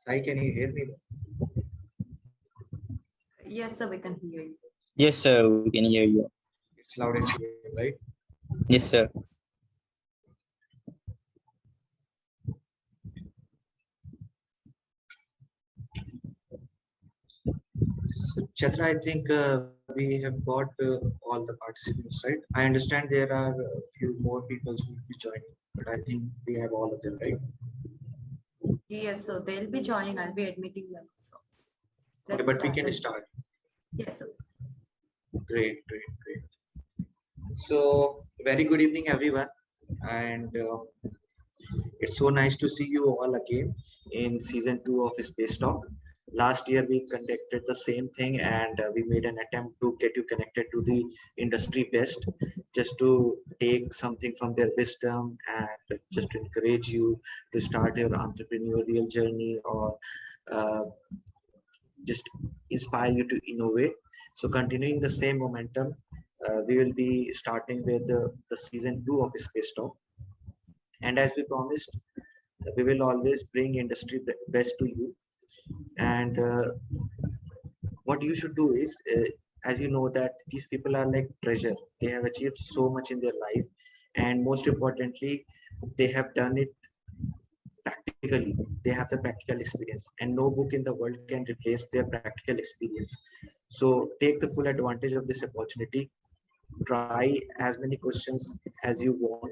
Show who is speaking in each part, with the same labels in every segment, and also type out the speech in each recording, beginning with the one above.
Speaker 1: Hi, can you hear me?
Speaker 2: Yes, sir, we can hear you.
Speaker 3: Yes, sir, we can hear you.
Speaker 1: It's loud and clear, right?
Speaker 3: Yes, sir.
Speaker 1: So, Chatra, I think we have got all the participants, right? I understand there are a few more people who will be joining, but I think we have all of them, right?
Speaker 2: Yes, so they'll be joining. I'll be admitting them. So
Speaker 1: Okay,
Speaker 2: let's
Speaker 1: but we
Speaker 2: start.
Speaker 1: can start.
Speaker 2: Yes, sir.
Speaker 1: Great, great, great. So, very good evening, everyone. And it's so nice to see you all again in season 2 of Space Talk. Last year, we conducted the same thing and we made an attempt to get you connected to the industry best, just to take something from their wisdom and just to encourage you to start your entrepreneurial journey or uh, just inspire you to innovate. So, continuing the same momentum, we will be starting with the season 2 of Space Talk. And as we promised, we will always bring industry best to you. And what you should do is, as you know, that these people are like treasure. They have achieved so much in their life, and most importantly, they have done it practically. They have the practical experience, and no book in the world can replace their practical experience. So take the full advantage of this opportunity. Try as many questions as you want.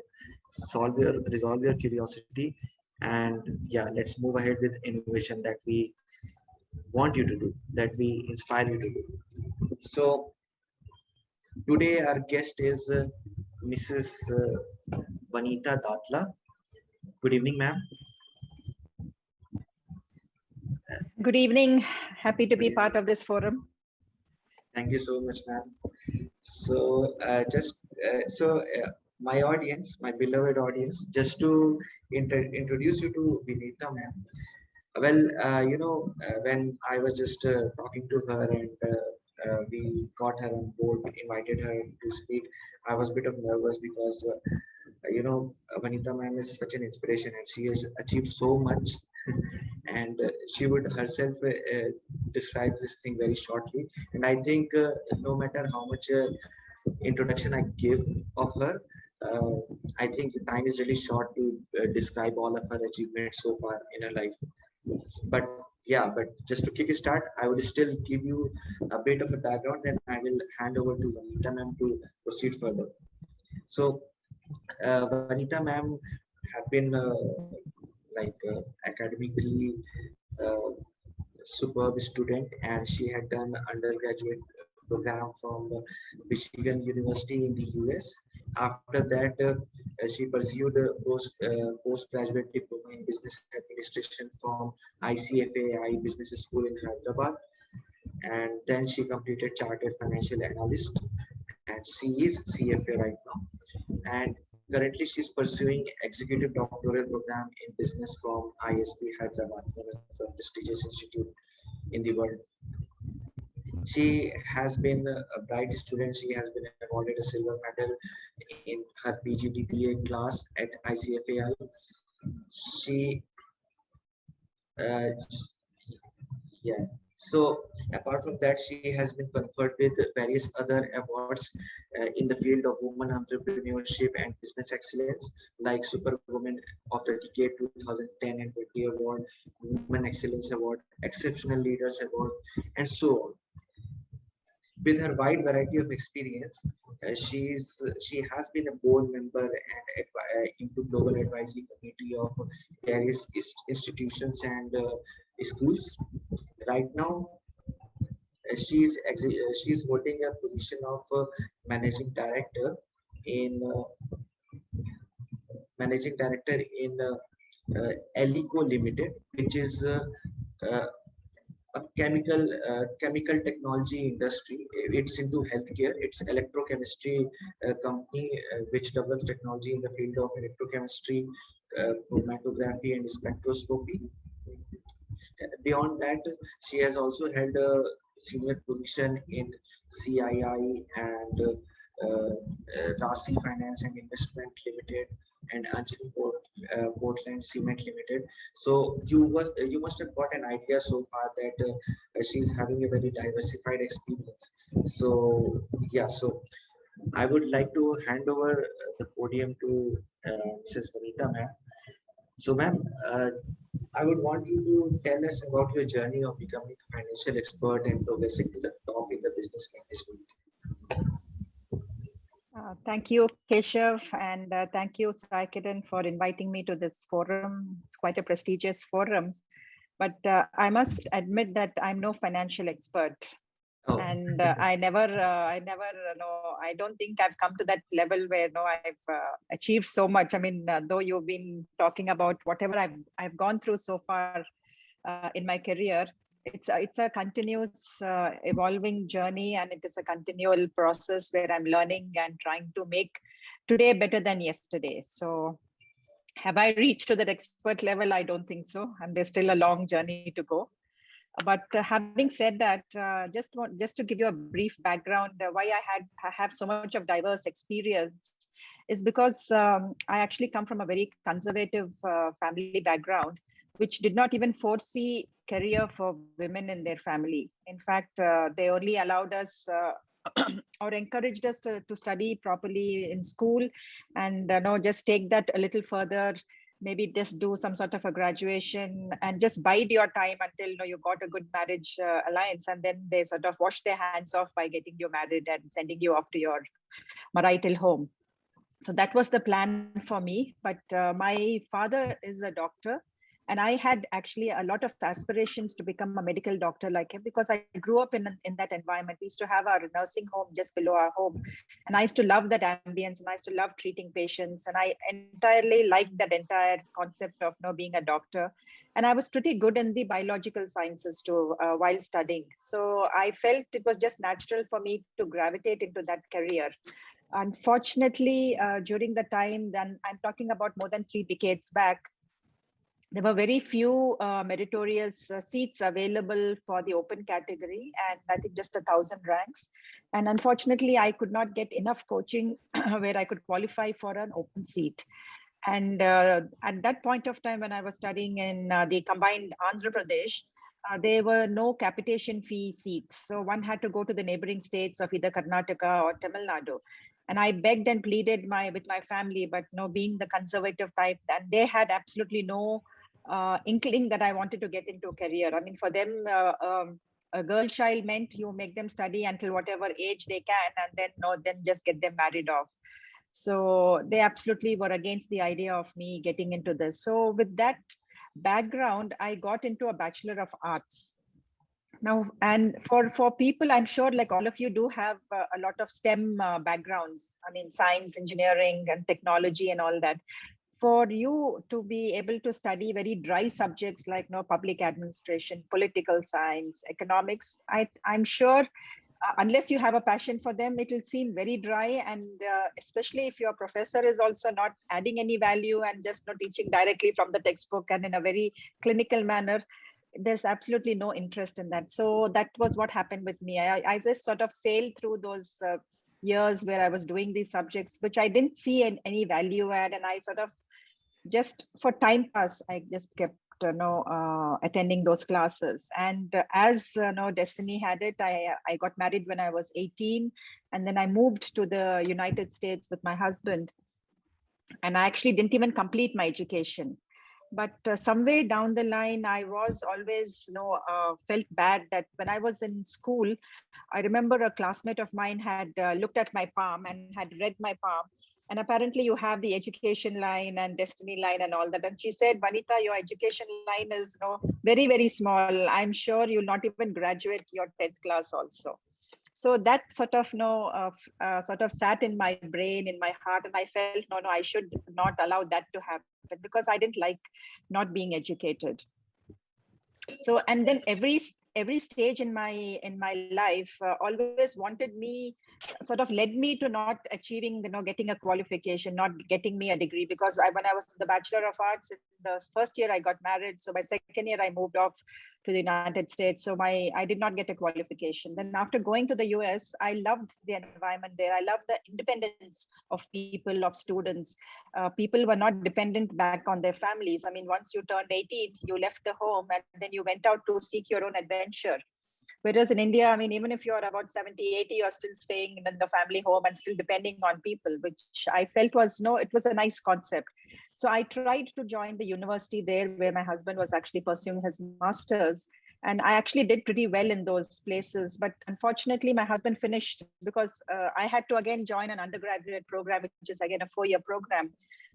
Speaker 1: Resolve your curiosity, and yeah, let's move ahead with innovation that we want you to do, that we inspire you to do. So today our guest is Mrs. Vanita Datla. Good evening, ma'am.
Speaker 4: Good evening. Happy to
Speaker 1: Good
Speaker 4: be
Speaker 1: evening.
Speaker 4: part of this forum.
Speaker 1: Thank you so much, ma'am. So my audience, my beloved audience, just to introduce you to Vinita, ma'am. Well, when I was just talking to her and we got her on board, invited her to speak, I was a bit of nervous because, Vanita ma'am is such an inspiration and she has achieved so much. And she would herself describe this thing very shortly. And I think no matter how much introduction I give of her, uh, I think time is really short to describe all of her achievements so far in her life. But yeah, but just to kick start, I would still give you a bit of a background, then I will hand over to Vanita ma'am to proceed further. So Vanita ma'am have been academically uh, superb student, and she had done undergraduate program from Michigan University in the US. After that, she pursued a postgraduate diploma in business administration from ICFAI Business School in Hyderabad, and then she completed chartered financial analyst, and she is CFA right now. And currently, she's pursuing executive doctoral program in business from ISB Hyderabad, one of the prestigious institute in the world. She has been a bright student. She has been awarded a silver medal in her PGDBA class at ICFAI. She, uh, yeah. So apart from that, she has been conferred with various other awards in the field of women entrepreneurship and business excellence, like Superwoman of the Decade 2010 and 20 Award, Women Excellence Award, Exceptional Leaders Award, and so on. With her wide variety of experience, she has been a board member and into global advisory committee of various institutions and schools. Right now, she's holding a position of managing director in Elico Limited, which is uh, a chemical technology industry. It's into healthcare. It's electrochemistry company which develops technology in the field of electrochemistry, chromatography, and spectroscopy. Beyond that, she has also held a senior position in CII and Rasi Finance and Investment Limited, and Anjali Portland Cement Limited. So you must have got an idea so far that she's having a very diversified experience. So yeah, so I would like to hand over the podium to Mrs. Vanita, ma'am. So, ma'am, I would want you to tell us about your journey of becoming a financial expert and progressing to the top in the business management.
Speaker 4: Thank you, Keshav, and thank you, Saikiran, for inviting me to this forum. It's quite a prestigious forum, but I must admit that I'm no financial expert.
Speaker 1: Oh,
Speaker 4: And I don't think I've come to that level where I've achieved so much. I mean, though you've been talking about whatever I've gone through so far in my career, it's a continuous evolving journey, and it is a continual process where I'm learning and trying to make today better than yesterday. So have I reached to that expert level? I don't think so, and there's still a long journey to go. But having said that, just to give you a brief background, why I have so much of diverse experience is because I actually come from a very conservative family background, which did not even foresee career for women in their family. In fact, they only allowed us or encouraged us to study properly in school, and just take that a little further, maybe just do some sort of a graduation and just bide your time until you got a good marriage alliance, and then they sort of wash their hands off by getting you married and sending you off to your marital home. So that was the plan for me. But my father is a doctor, and I had actually a lot of aspirations to become a medical doctor like him, because I grew up in that environment. We used to have our nursing home just below our home, and I used to love that ambience, and I used to love treating patients, and I entirely liked that entire concept of being a doctor. And I was pretty good in the biological sciences too while studying. So I felt it was just natural for me to gravitate into that career. Unfortunately, during the time, then I'm talking about more than 3 decades back, there were very few meritorious seats available for the open category, and I think just 1,000 ranks. And unfortunately, I could not get enough coaching where I could qualify for an open seat. And at that point of time, when I was studying in the combined Andhra Pradesh, there were no capitation fee seats. So one had to go to the neighboring states of either Karnataka or Tamil Nadu. And I begged and pleaded with my family, but being the conservative type, and they had absolutely no inkling that I wanted to get into a career. I mean, for them, a girl child meant you make them study until whatever age they can, and then just get them married off. So they absolutely were against the idea of me getting into this. So with that background, I got into a Bachelor of Arts. Now, and for people, I'm sure like all of you do have a lot of STEM backgrounds. I mean, science, engineering, and technology and all that. For you to be able to study very dry subjects like public administration, political science, economics, I'm sure unless you have a passion for them, it will seem very dry. And especially if your professor is also not adding any value and just not teaching directly from the textbook and in a very clinical manner, there's absolutely no interest in that. So that was what happened with me. I just sort of sailed through those years where I was doing these subjects, which I didn't see any value add. And I sort of just for time pass, I just kept attending those classes. And as destiny had it, I got married when I was 18, and then I moved to the United States with my husband. And I actually didn't even complete my education. But somewhere down the line, I was always felt bad that when I was in school, I remember a classmate of mine had looked at my palm and had read my palm. And apparently you have the education line and destiny line and all that. And she said, Vanita, your education line is very, very small. I'm sure you'll not even graduate your 10th class also. So that sort of sat in my brain, in my heart, and I felt no, I should not allow that to happen, because I didn't like not being educated. So, and then every stage in my life always wanted me sort of led me to not achieving, getting a qualification, not getting me a degree, because when I was the Bachelor of Arts, in the first year I got married. So my second year I moved off to the United States. So I did not get a qualification. Then after going to the US, I loved the environment there. I loved the independence of people, of students. People were not dependent back on their families. I mean, once you turned 18, you left the home and then you went out to seek your own adventure. Whereas in India, I mean, even if you're about 70, 80, you're still staying in the family home and still depending on people, which I felt it was a nice concept. So I tried to join the university there where my husband was actually pursuing his master's. And I actually did pretty well in those places. But unfortunately, my husband finished because I had to again join an undergraduate program, which is again a 4-year program.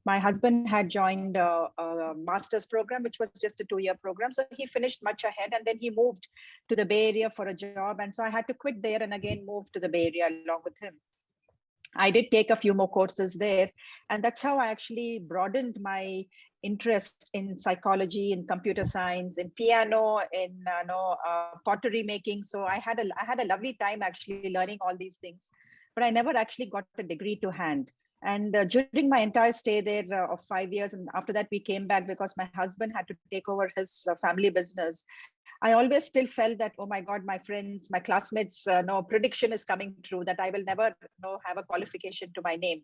Speaker 4: My husband had joined a master's program, which was just a 2-year program. So he finished much ahead and then he moved to the Bay Area for a job. And so I had to quit there and again move to the Bay Area along with him. I did take a few more courses there. And that's how I actually broadened my interest in psychology, in computer science, in piano, in pottery making. So I had a lovely time actually learning all these things, but I never actually got a degree to hand. And during my entire stay there of 5 years, and after that we came back because my husband had to take over his family business. I always still felt that, oh my God, my friends, my classmates, prediction is coming true that I will never have a qualification to my name.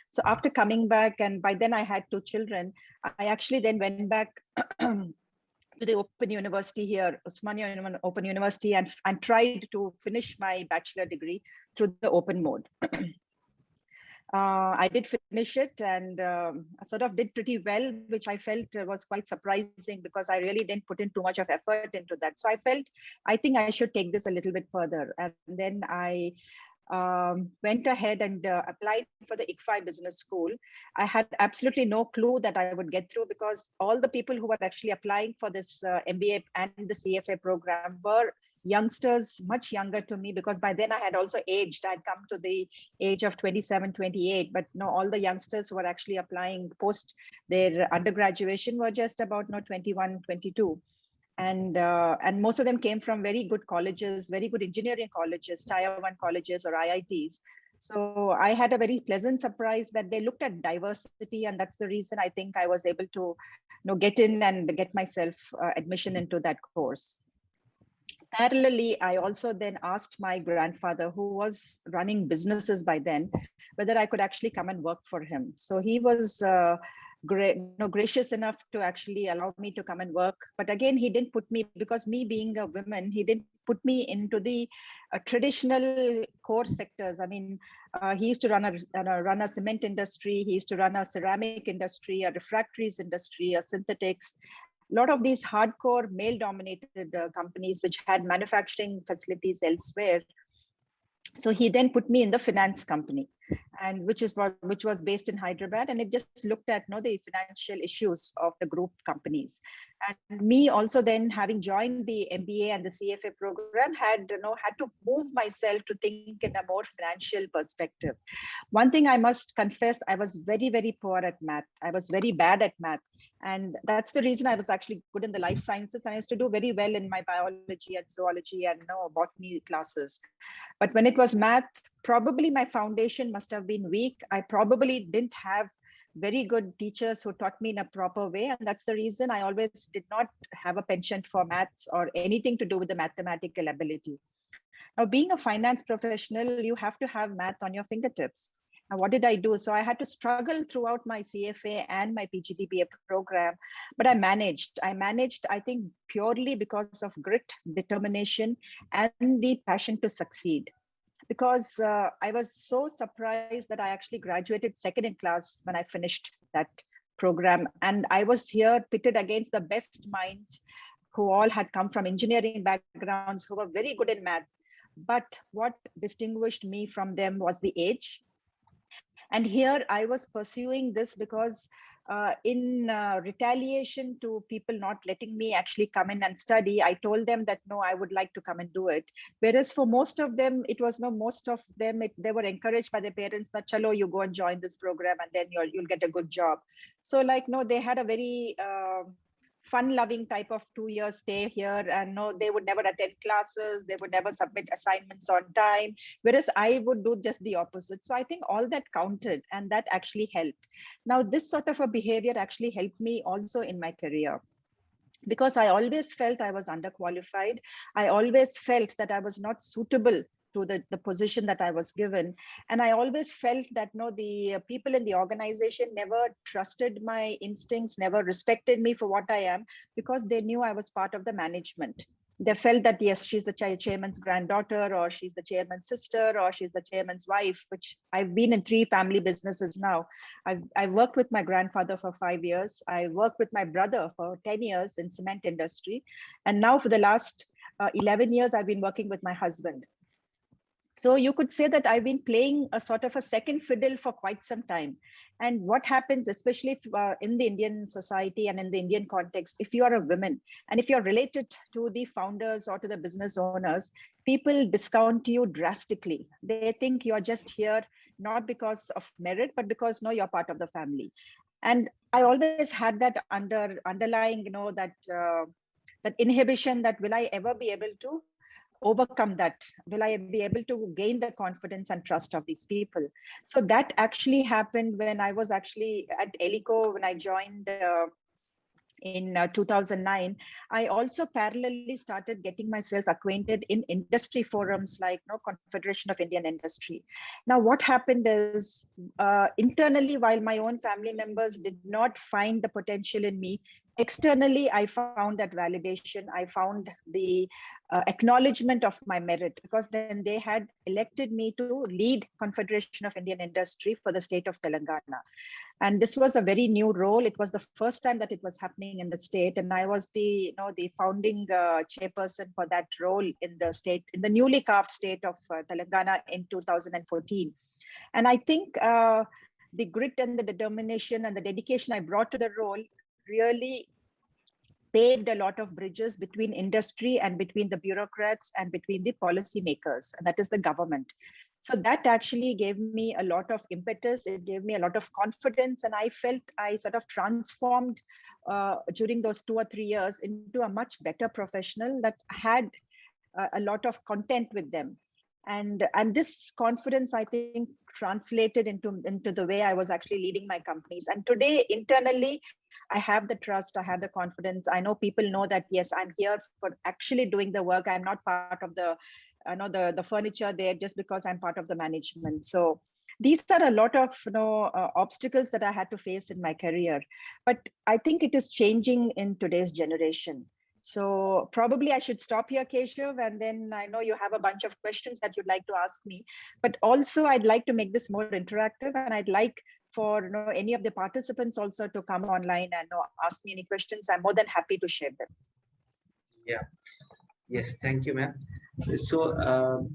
Speaker 4: So after coming back, and by then I had 2 children, I actually then went back to the Open University here, Osmania Open University, and tried to finish my bachelor degree through the open mode. I did finish it and sort of did pretty well, which I felt was quite surprising because I really didn't put in too much of effort into that. So I think I should take this a little bit further. And then I went ahead and applied for the ICFI Business School. I had absolutely no clue that I would get through because all the people who were actually applying for this MBA and the CFA program were youngsters, much younger to me, because by then I had also aged. I'd come to the age of 27, 28, but all the youngsters who were actually applying post their undergraduation were just about 21, 22. And most of them came from very good colleges, very good engineering colleges, tier 1 colleges or IITs. So I had a very pleasant surprise that they looked at diversity, and that's the reason I think I was able to get in and get myself admission into that course. Parallelly, I also then asked my grandfather, who was running businesses by then, whether I could actually come and work for him. So he was gracious enough to actually allow me to come and work. But again, he didn't put me, because me being a woman, he didn't put me into the traditional core sectors. I mean, he used to run a cement industry. He used to run a ceramic industry, a refractories industry, a synthetics. A lot of these hardcore male-dominated companies which had manufacturing facilities elsewhere. So he then put me in the finance company, and which was based in Hyderabad, and it just looked at the financial issues of the group companies. And me also then, having joined the MBA and the CFA program, had to move myself to think in a more financial perspective. One thing I must confess, I was very, very poor at math. I was very bad at math. And that's the reason I was actually good in the life sciences. I used to do very well in my biology and zoology and botany classes. But when it was math, probably my foundation must have been weak. I probably didn't have very good teachers who taught me in a proper way. And that's the reason I always did not have a penchant for maths or anything to do with the mathematical ability. Now, being a finance professional, you have to have math on your fingertips. And what did I do? So I had to struggle throughout my CFA and my PGDBA program, but I managed, I think, purely because of grit, determination, and the passion to succeed. Because I was so surprised that I actually graduated second in class when I finished that program. And I was here pitted against the best minds who all had come from engineering backgrounds, who were very good in math. But what distinguished me from them was the age. And here I was pursuing this because in retaliation to people not letting me actually come in and study, I told them that, no, I would like to come and do it. Whereas for most of them, it was they were encouraged by their parents that, chalo, you go and join this program and then you'll get a good job. So they had a very fun-loving type of 2 year stay here, and no, they would never attend classes, they would never submit assignments on time, whereas I would do just the opposite. So I think all that counted, and that actually helped. Now, this sort of a behavior actually helped me also in my career, because I always felt I was underqualified. I always felt that I was not suitable to the position that I was given. And I always felt that no, the people in the organization never trusted my instincts, never respected me for what I am, because they knew I was part of the management. They felt that, yes, she's the chairman's granddaughter, or she's the chairman's sister, or she's the chairman's wife, which I've been in 3 family businesses now. I've worked with my grandfather for 5 years. I worked with my brother for 10 years in cement industry. And now for the last 11 years, I've been working with my husband. So you could say that I've been playing a sort of a second fiddle for quite some time. And what happens, especially if, in the Indian society and in the Indian context, if you are a woman and if you're related to the founders or to the business owners, people discount you drastically. They think you're just here not because of merit, but because no, you're part of the family. And I always had that underlying, that inhibition, that will I ever be able to overcome that? Will I be able to gain the confidence and trust of these people? So that actually happened when I was actually at Elico, when I joined in 2009. I also parallelly started getting myself acquainted in industry forums like Confederation of Indian Industry. Now, what happened is internally, while my own family members did not find the potential in me, externally, I found that validation. I found the acknowledgement of my merit, because then they had elected me to lead Confederation of Indian Industry for the state of Telangana. And this was a very new role. It was the first time that it was happening in the state. And I was the founding chairperson for that role in the state, in the newly carved state of Telangana in 2014. And I think the grit and the determination and the dedication I brought to the role really paved a lot of bridges between industry and between the bureaucrats and between the policymakers, and that is the government. So that actually gave me a lot of impetus. It gave me a lot of confidence, and I felt I sort of transformed during those 2 or 3 years into a much better professional that had a lot of content with them. And this confidence, I think, translated into the way I was actually leading my companies. And today, internally, I have the trust, I have the confidence. I know people know that, yes, I'm here for actually doing the work. I'm not part of the furniture there just because I'm part of the management. So these are a lot of obstacles that I had to face in my career. But I think it is changing in today's generation. So probably I should stop here, Keshav, and then I know you have a bunch of questions that you'd like to ask me. But also, I'd like to make this more interactive, and I'd like for any of the participants also to come online and ask me any questions. I'm more than happy to share them.
Speaker 1: Yeah. Yes, thank you, ma'am. So,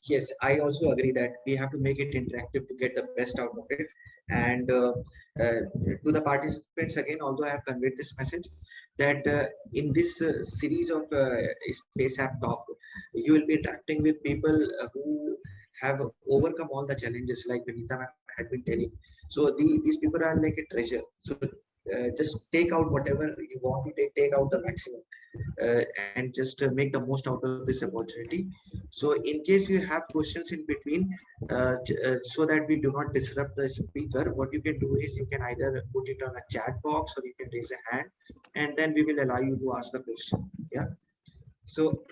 Speaker 1: yes, I also agree that we have to make it interactive to get the best out of it. And to the participants, again, although I have conveyed this message, that in this series of Space App Talk, you will be interacting with people who have overcome all the challenges, like Vinita ma'am had been telling. So these people are like a treasure. So just take out whatever you want to take out the maximum, and just make the most out of this opportunity. So in case you have questions in between, so that we do not disrupt the speaker, what you can do is you can either put it on a chat box, or you can raise a hand, and then we will allow you to ask the question. Yeah. So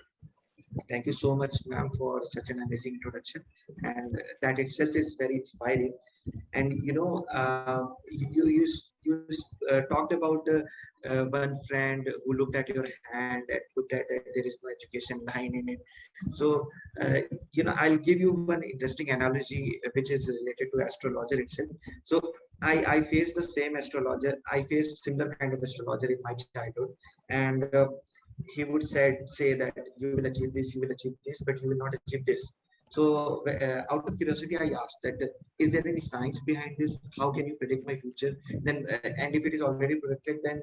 Speaker 1: thank you so much, ma'am, for such an amazing introduction, and that itself is very inspiring. And you talked about one friend who looked at your hand and looked at that there is no education line in it. So I'll give you one interesting analogy which is related to astrologer itself. So I faced the same astrologer. I faced similar kind of astrologer in my childhood, and he would say that you will achieve this, you will achieve this, but you will not achieve this. So out of curiosity, I asked that, is there any science behind this? How can you predict my future? Then, and if it is already predicted, then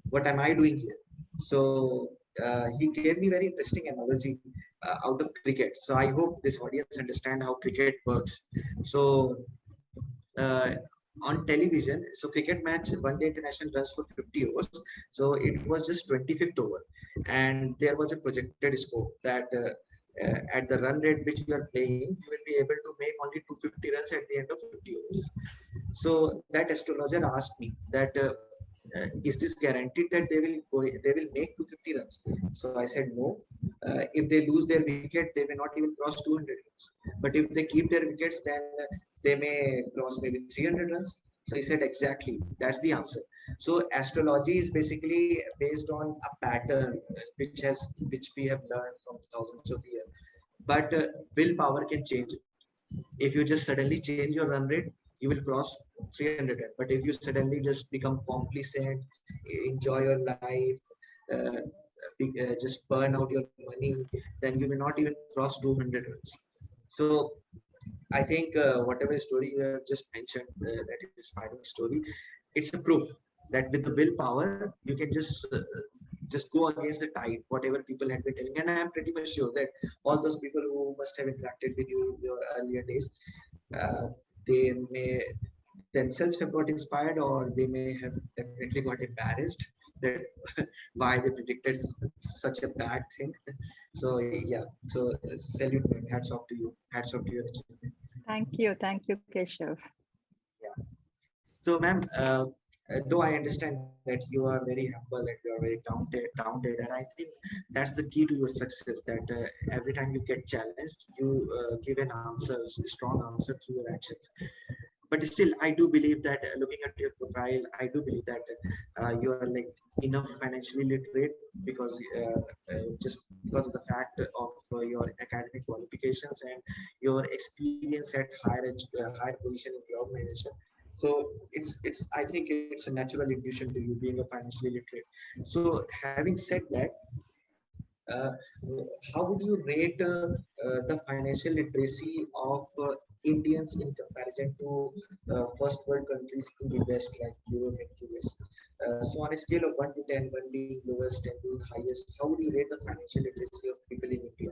Speaker 1: what am I doing here? So he gave me very interesting analogy out of cricket. So I hope this audience understand how cricket works. So on television. So cricket match, one day international runs for 50 overs. So it was just 25th over, and there was a projected scope that at the run rate which you are playing, you will be able to make only 250 runs at the end of 50 overs. So that astrologer asked me that is this guaranteed that they will make 250 runs? So I said no. If they lose their wicket, they may not even cross 200 runs. But if they keep their wickets, then they may cross maybe 300 runs. So he said exactly that's the answer. So astrology is basically based on a pattern which we have learned from thousands of years. But willpower can change it. If you just suddenly change your run rate, you will cross 300. But if you suddenly just become complacent, enjoy your life, uh, just burn out your money, then you may not even cross 200 runs. So I think whatever story you have just mentioned, that is inspiring story, it's a proof that with the willpower you can just go against the tide, whatever people had been telling. And I am pretty much sure that all those people who must have interacted with you in your earlier days, uh, they may themselves have got inspired, or they may have definitely got embarrassed that why they predicted such a bad thing. So yeah, so salute, man. Hats off to you. Hats off to your achievement.
Speaker 4: Thank you, Keshav.
Speaker 1: Yeah. So, ma'am, though I understand that you are very humble and you are very grounded, and I think that's the key to your success. That every time you get challenged, you give an answer, strong answer through your actions. But still, I do believe that looking at your profile, I do believe that you are like enough financially literate, because just because of the fact of your academic qualifications and your experience at higher position in the organization. So it's I think it's a natural intuition to you being a financially literate. So having said that, uh, how would you rate the financial literacy of Indians in comparison to first world countries in the West like Europe and US? So on a scale of 1 to 10, 1 being lowest, 10 being highest, how would you rate the financial literacy of people in India?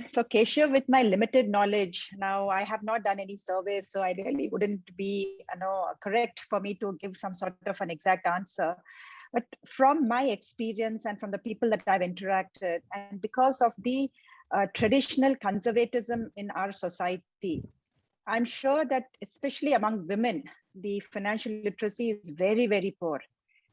Speaker 4: So Keshav, with my limited knowledge, now I have not done any surveys, so I really wouldn't be, correct for me to give some sort of an exact answer. But from my experience and from the people that I've interacted, and because of the traditional conservatism in our society, I'm sure that especially among women, the financial literacy is very, very poor.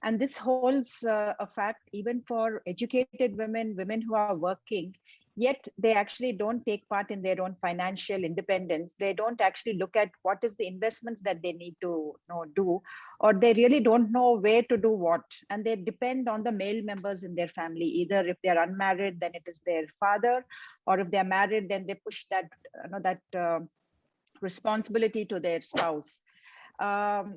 Speaker 4: And this holds a fact even for educated women, women who are working, yet they actually don't take part in their own financial independence. They don't actually look at what is the investments that they need to do, or they really don't know where to do what. And they depend on the male members in their family. Either if they're unmarried, then it is their father, or if they're married, then they push that responsibility to their spouse.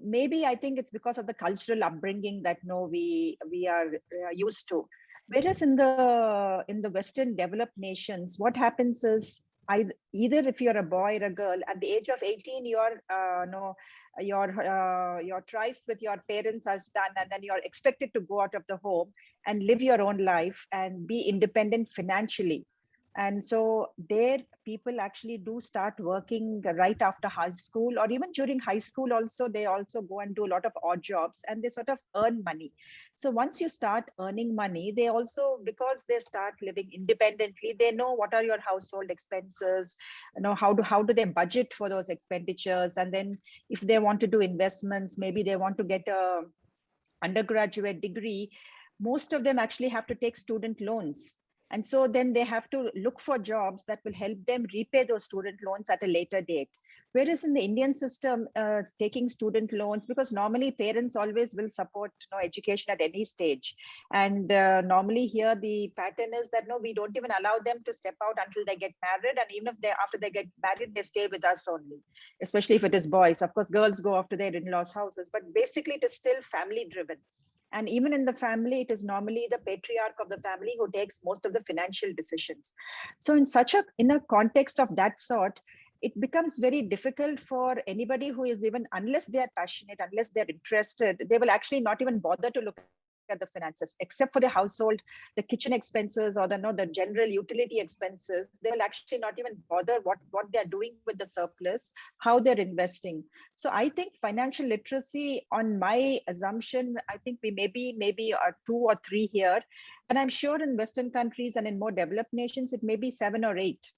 Speaker 4: Maybe I think it's because of the cultural upbringing that we are used to. Whereas in the Western developed nations, what happens is either if you're a boy or a girl, at the age of 18, you're your tryst with your parents is done, and then you're expected to go out of the home and live your own life and be independent financially. And so there people actually do start working right after high school, or even during high school also, they also go and do a lot of odd jobs and they sort of earn money. So once you start earning money, they also, because they start living independently, they know what are your household expenses, how do they budget for those expenditures. And then if they want to do investments, maybe they want to get a undergraduate degree, most of them actually have to take student loans. And so then they have to look for jobs that will help them repay those student loans at a later date. Whereas in the Indian system, taking student loans, because normally parents always will support education at any stage. And normally here the pattern is that no, we don't even allow them to step out until they get married. And even if after they get married, they stay with us only, especially if it is boys. Of course, girls go off to their in-laws' houses, but basically it is still family driven. And even in the family, it is normally the patriarch of the family who takes most of the financial decisions. So in a context of that sort, it becomes very difficult for anybody who is even, unless they are passionate, unless they're interested, they will actually not even bother to look at the finances, except for the household, the kitchen expenses or the general utility expenses. They will actually not even bother what they're doing with the surplus, how they're investing. So I think financial literacy, on my assumption, I think we maybe are 2 or 3 here. And I'm sure in Western countries and in more developed nations, it may be 7 or 8.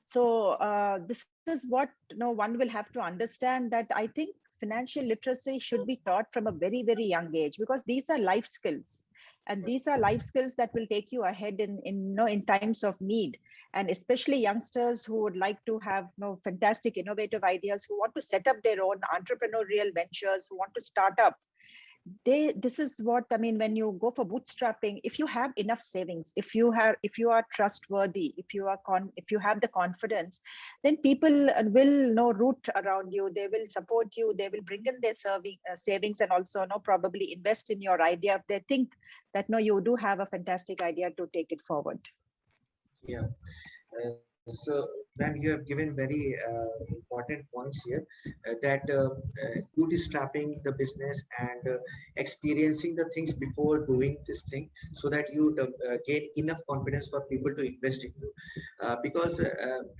Speaker 4: So this is what one will have to understand, that I think financial literacy should be taught from a very, very young age, because these are life skills. And these are life skills that will take you ahead in times of need. And especially youngsters who would like to have fantastic, innovative ideas, who want to set up their own entrepreneurial ventures, who want to start up. This is what I mean when you go for bootstrapping. If you have enough savings, if you are trustworthy, if you have the confidence, then people will root around you. They will support you. They will bring in their savings, and also probably invest in your idea if they think that you do have a fantastic idea to take it forward.
Speaker 1: Yeah. So, ma'am, you have given very important points here, that bootstrapping the business and experiencing the things before doing this thing, so that you gain enough confidence for people to invest in you. Because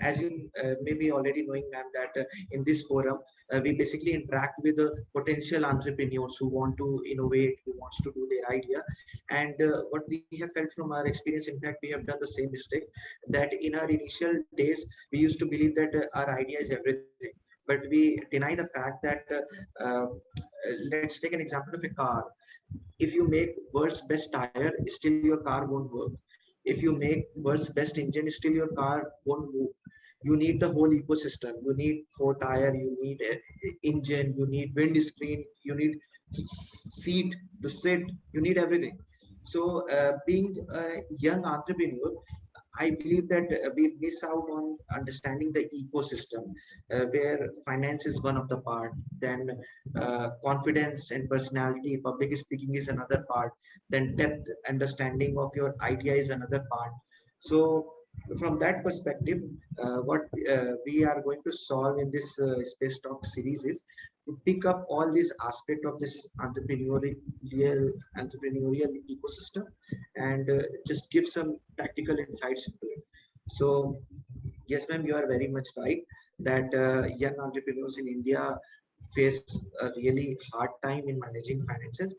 Speaker 1: as you may be already knowing, ma'am, that in this forum, we basically interact with the potential entrepreneurs who want to innovate, who wants to do their idea. And what we have felt from our experience, in fact, we have done the same mistake, that in our initial days, we used to believe that our idea is everything, but we deny the fact that let's take an example of a car. If you make world's best tire, still your car won't work. If you make world's best engine, still your car won't move. You need the whole ecosystem. You need 4 tire, you need a engine, you need windscreen, you need seat to sit, you need everything. So being a young entrepreneur, I believe that we miss out on understanding the ecosystem, where finance is one of the part, then confidence and personality, public speaking is another part, then depth understanding of your idea is another part. So from that perspective, what we are going to solve in this Space Talk series is to pick up all these aspects of this entrepreneurial ecosystem, and just give some practical insights into it. So yes, ma'am, you are very much right that young entrepreneurs in India face a really hard time in managing finances,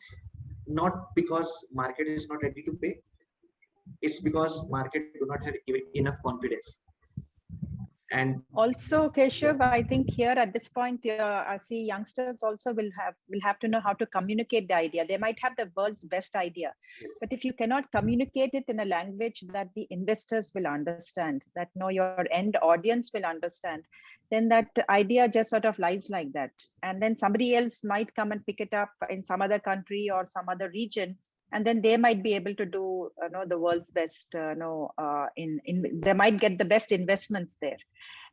Speaker 1: not because market is not ready to pay, it's because market do not have enough confidence. And
Speaker 4: also, Keshav, I think here at this point, I see youngsters also will have to know how to communicate the idea. They might have the world's best idea,
Speaker 1: yes,
Speaker 4: but if you cannot communicate it in a language that the investors will understand, that your end audience will understand, then that idea just sort of lies like that. And then somebody else might come and pick it up in some other country or some other region, and then they might be able to do the world's best. They might get the best investments there.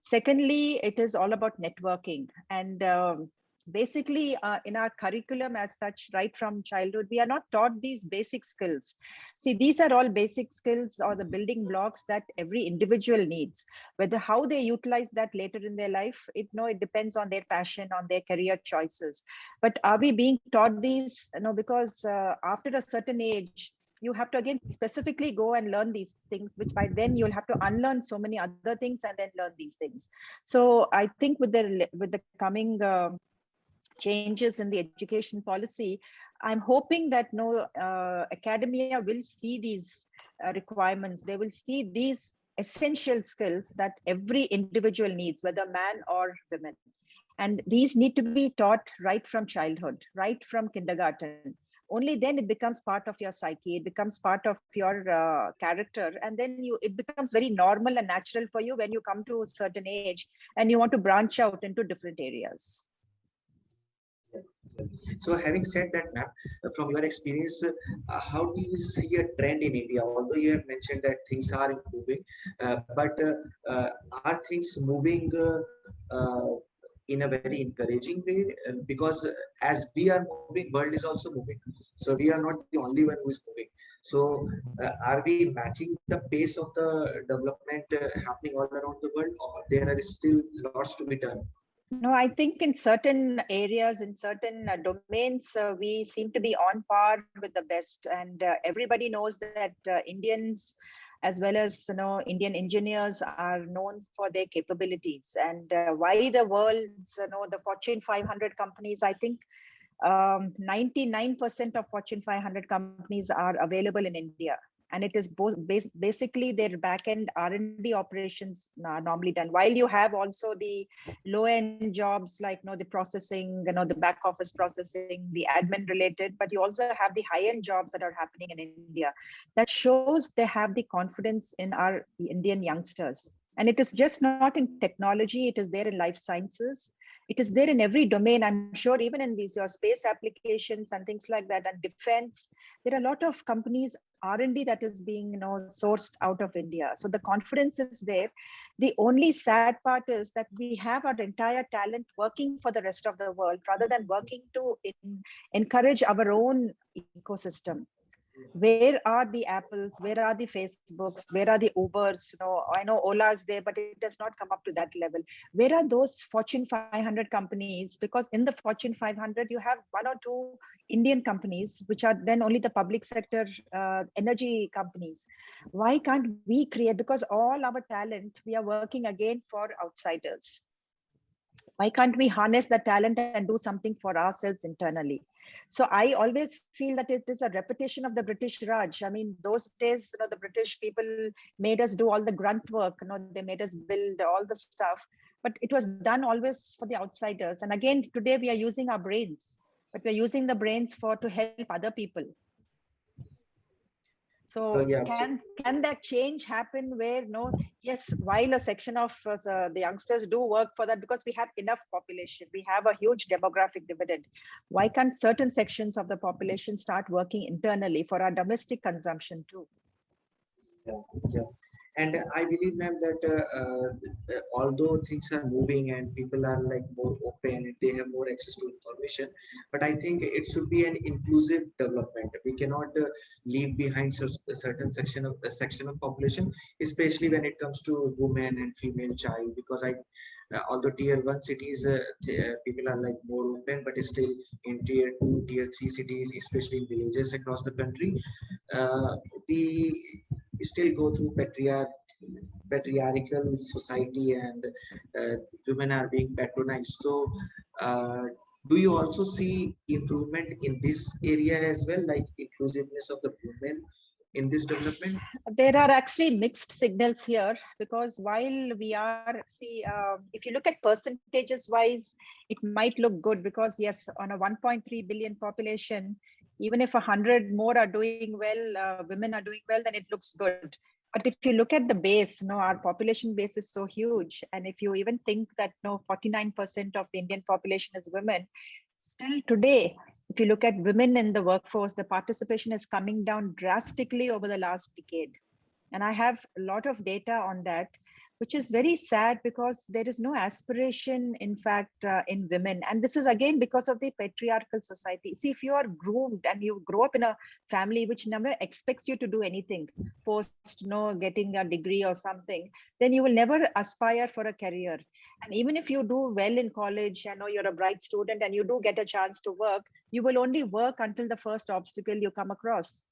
Speaker 4: Secondly, it is all about networking, and basically in our curriculum as such, right from childhood, we are not taught these basic skills. See, these are all basic skills or the building blocks that every individual needs. Whether how they utilize that later in their life, it depends on their passion, on their career choices. But are we being taught these? Because after a certain age, you have to again specifically go and learn these things, which by then you'll have to unlearn so many other things and then learn these things. So I think with the coming changes in the education policy, I'm hoping that academia will see these requirements. They will see these essential skills that every individual needs, whether man or women. And these need to be taught right from childhood, right from kindergarten. Only then it becomes part of your psyche, it becomes part of your character, and then it becomes very normal and natural for you when you come to a certain age and you want to branch out into different areas.
Speaker 1: so having said that, ma'am, from your experience, how do you see a trend in India? Although you have mentioned that things are improving, but are things moving in a very encouraging way? Because as we are moving, world is also moving. So we are not the only one who is moving. So are we matching the pace of the development happening all around the world, or there are still lots to be done?
Speaker 4: No, I think in certain areas, in certain domains, we seem to be on par with the best, and everybody knows that Indians, as well as Indian engineers, are known for their capabilities. And why the world's, the Fortune 500 companies, I think 99% of Fortune 500 companies are available in India. And it is both basically their back-end R&D operations normally done. While you have also the low-end jobs like the processing, the back office processing, the admin related, but you also have the high-end jobs that are happening in India. That shows they have the confidence in our Indian youngsters. And it is just not in technology, it is there in life sciences. It is there in every domain. I'm sure even in these your space applications and things like that, and defense, there are a lot of companies R&D that is being sourced out of India. So the confidence is there. The only sad part is that we have our entire talent working for the rest of the world rather than working to encourage our own ecosystem. Where are the Apples? Where are the Facebooks? Where are the Ubers? I know Ola is there, but it does not come up to that level. Where are those Fortune 500 companies? Because in the Fortune 500, you have one or two Indian companies, which are then only the public sector energy companies. Why can't we create? Because all our talent, we are working again for outsiders. Why can't we harness the talent and do something for ourselves internally? So I always feel that it is a repetition of the British Raj. I mean, those days, the British people made us do all the grunt work. They made us build all the stuff, but it was done always for the outsiders. And again, today we are using our brains, but we're using the brains to help other people. So
Speaker 1: yeah,
Speaker 4: can that change happen where yes, while a section of the youngsters do work for that, because we have enough population, we have a huge demographic dividend. Why can't certain sections of the population start working internally for our domestic consumption too?
Speaker 1: Yeah. And I believe, ma'am, that although things are moving and people are like more open and they have more access to information, but I think it should be an inclusive development. We cannot leave behind a certain section of population, especially when it comes to women and female child. Because although tier 1 cities people are like more open, but still in tier 2, tier 3 cities, especially in villages across the country, we still go through patriarchal society, and women are being patronized. So do you also see improvement in this area as well, like inclusiveness of the women in this development?
Speaker 4: There are actually mixed signals here, because while we are, if you look at percentages wise, it might look good, because yes, on a 1.3 billion population, even if 100 more are doing well, women are doing well, then it looks good. But if you look at the base, our population base is so huge. And if you even think that 49% of the Indian population is women, still today, if you look at women in the workforce, the participation is coming down drastically over the last decade. And I have a lot of data on that, which is very sad, because there is no aspiration, in fact, in women. And this is again because of the patriarchal society. See, if you are groomed and you grow up in a family which never expects you to do anything post getting a degree or something, then you will never aspire for a career. And even if you do well in college, you're a bright student and you do get a chance to work, you will only work until the first obstacle you come across.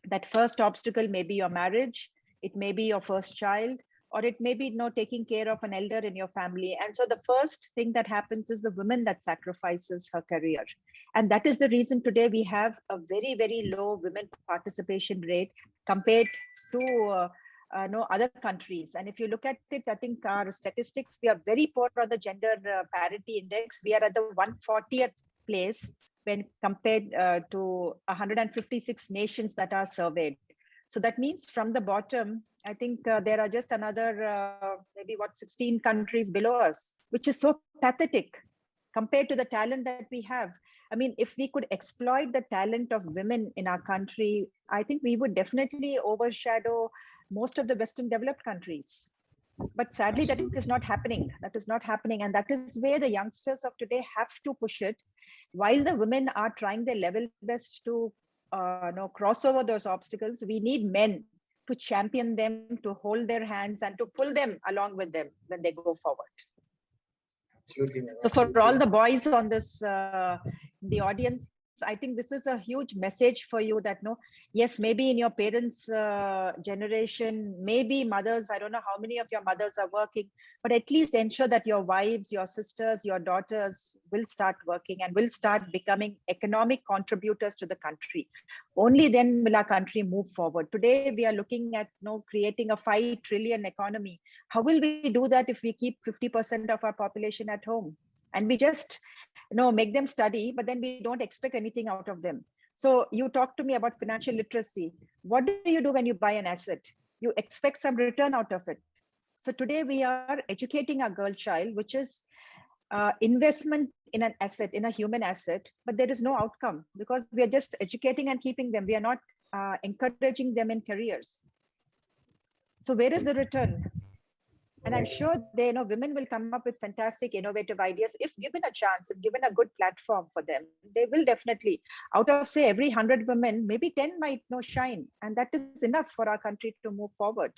Speaker 4: That first obstacle may be your marriage, it may be your first child, or it may be taking care of an elder in your family. And so the first thing that happens is the woman that sacrifices her career. And that is the reason today we have a very, very low women participation rate compared to other countries. And if you look at it, I think our statistics, we are very poor on the gender parity index. We are at the 140th place when compared to 156 nations that are surveyed. So that means from the bottom, I think there are just another maybe 16 countries below us, which is so pathetic compared to the talent that we have. I mean, if we could exploit the talent of women in our country, I think we would definitely overshadow most of the Western developed countries. But sadly, that is not happening. That is not happening. And that is where the youngsters of today have to push it. While the women are trying their level best to cross over those obstacles, we need men to champion them, to hold their hands and to pull them along with them when they go forward.
Speaker 1: Absolutely, ma'am.
Speaker 4: So for
Speaker 1: Absolutely.
Speaker 4: all the boys on this, the audience, I think this is a huge message for you that no, yes, maybe in your parents' generation, maybe mothers, I don't know how many of your mothers are working, but at least ensure that your wives, your sisters, your daughters will start working and will start becoming economic contributors to the country. Only then will our country move forward. Today, we are looking at creating a 5 trillion economy. How will we do that if we keep 50% of our population at home? And we just make them study, but then we don't expect anything out of them. So you talk to me about financial literacy. What do you do when you buy an asset? You expect some return out of it. So today we are educating our girl child, which is investment in an asset, in a human asset, but there is no outcome because we are just educating and keeping them. We are not encouraging them in careers. So where is the return? And I'm sure women will come up with fantastic, innovative ideas if given a chance, if given a good platform for them. They will definitely, out of say every 100 women, maybe 10 might shine, and that is enough for our country to move forward.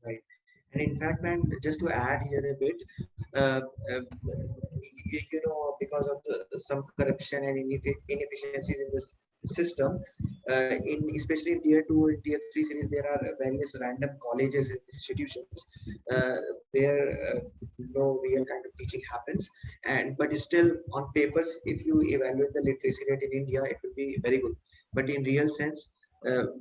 Speaker 1: Right. And in fact, man, just to add here a bit, uh, uh, because of some corruption and inefficiencies in this system, in especially in tier 2 and tier 3 cities, there are various random colleges and institutions uh, where no real kind of teaching happens. And but still, on papers, if you evaluate the literacy rate in India, it will be very good. But in real sense,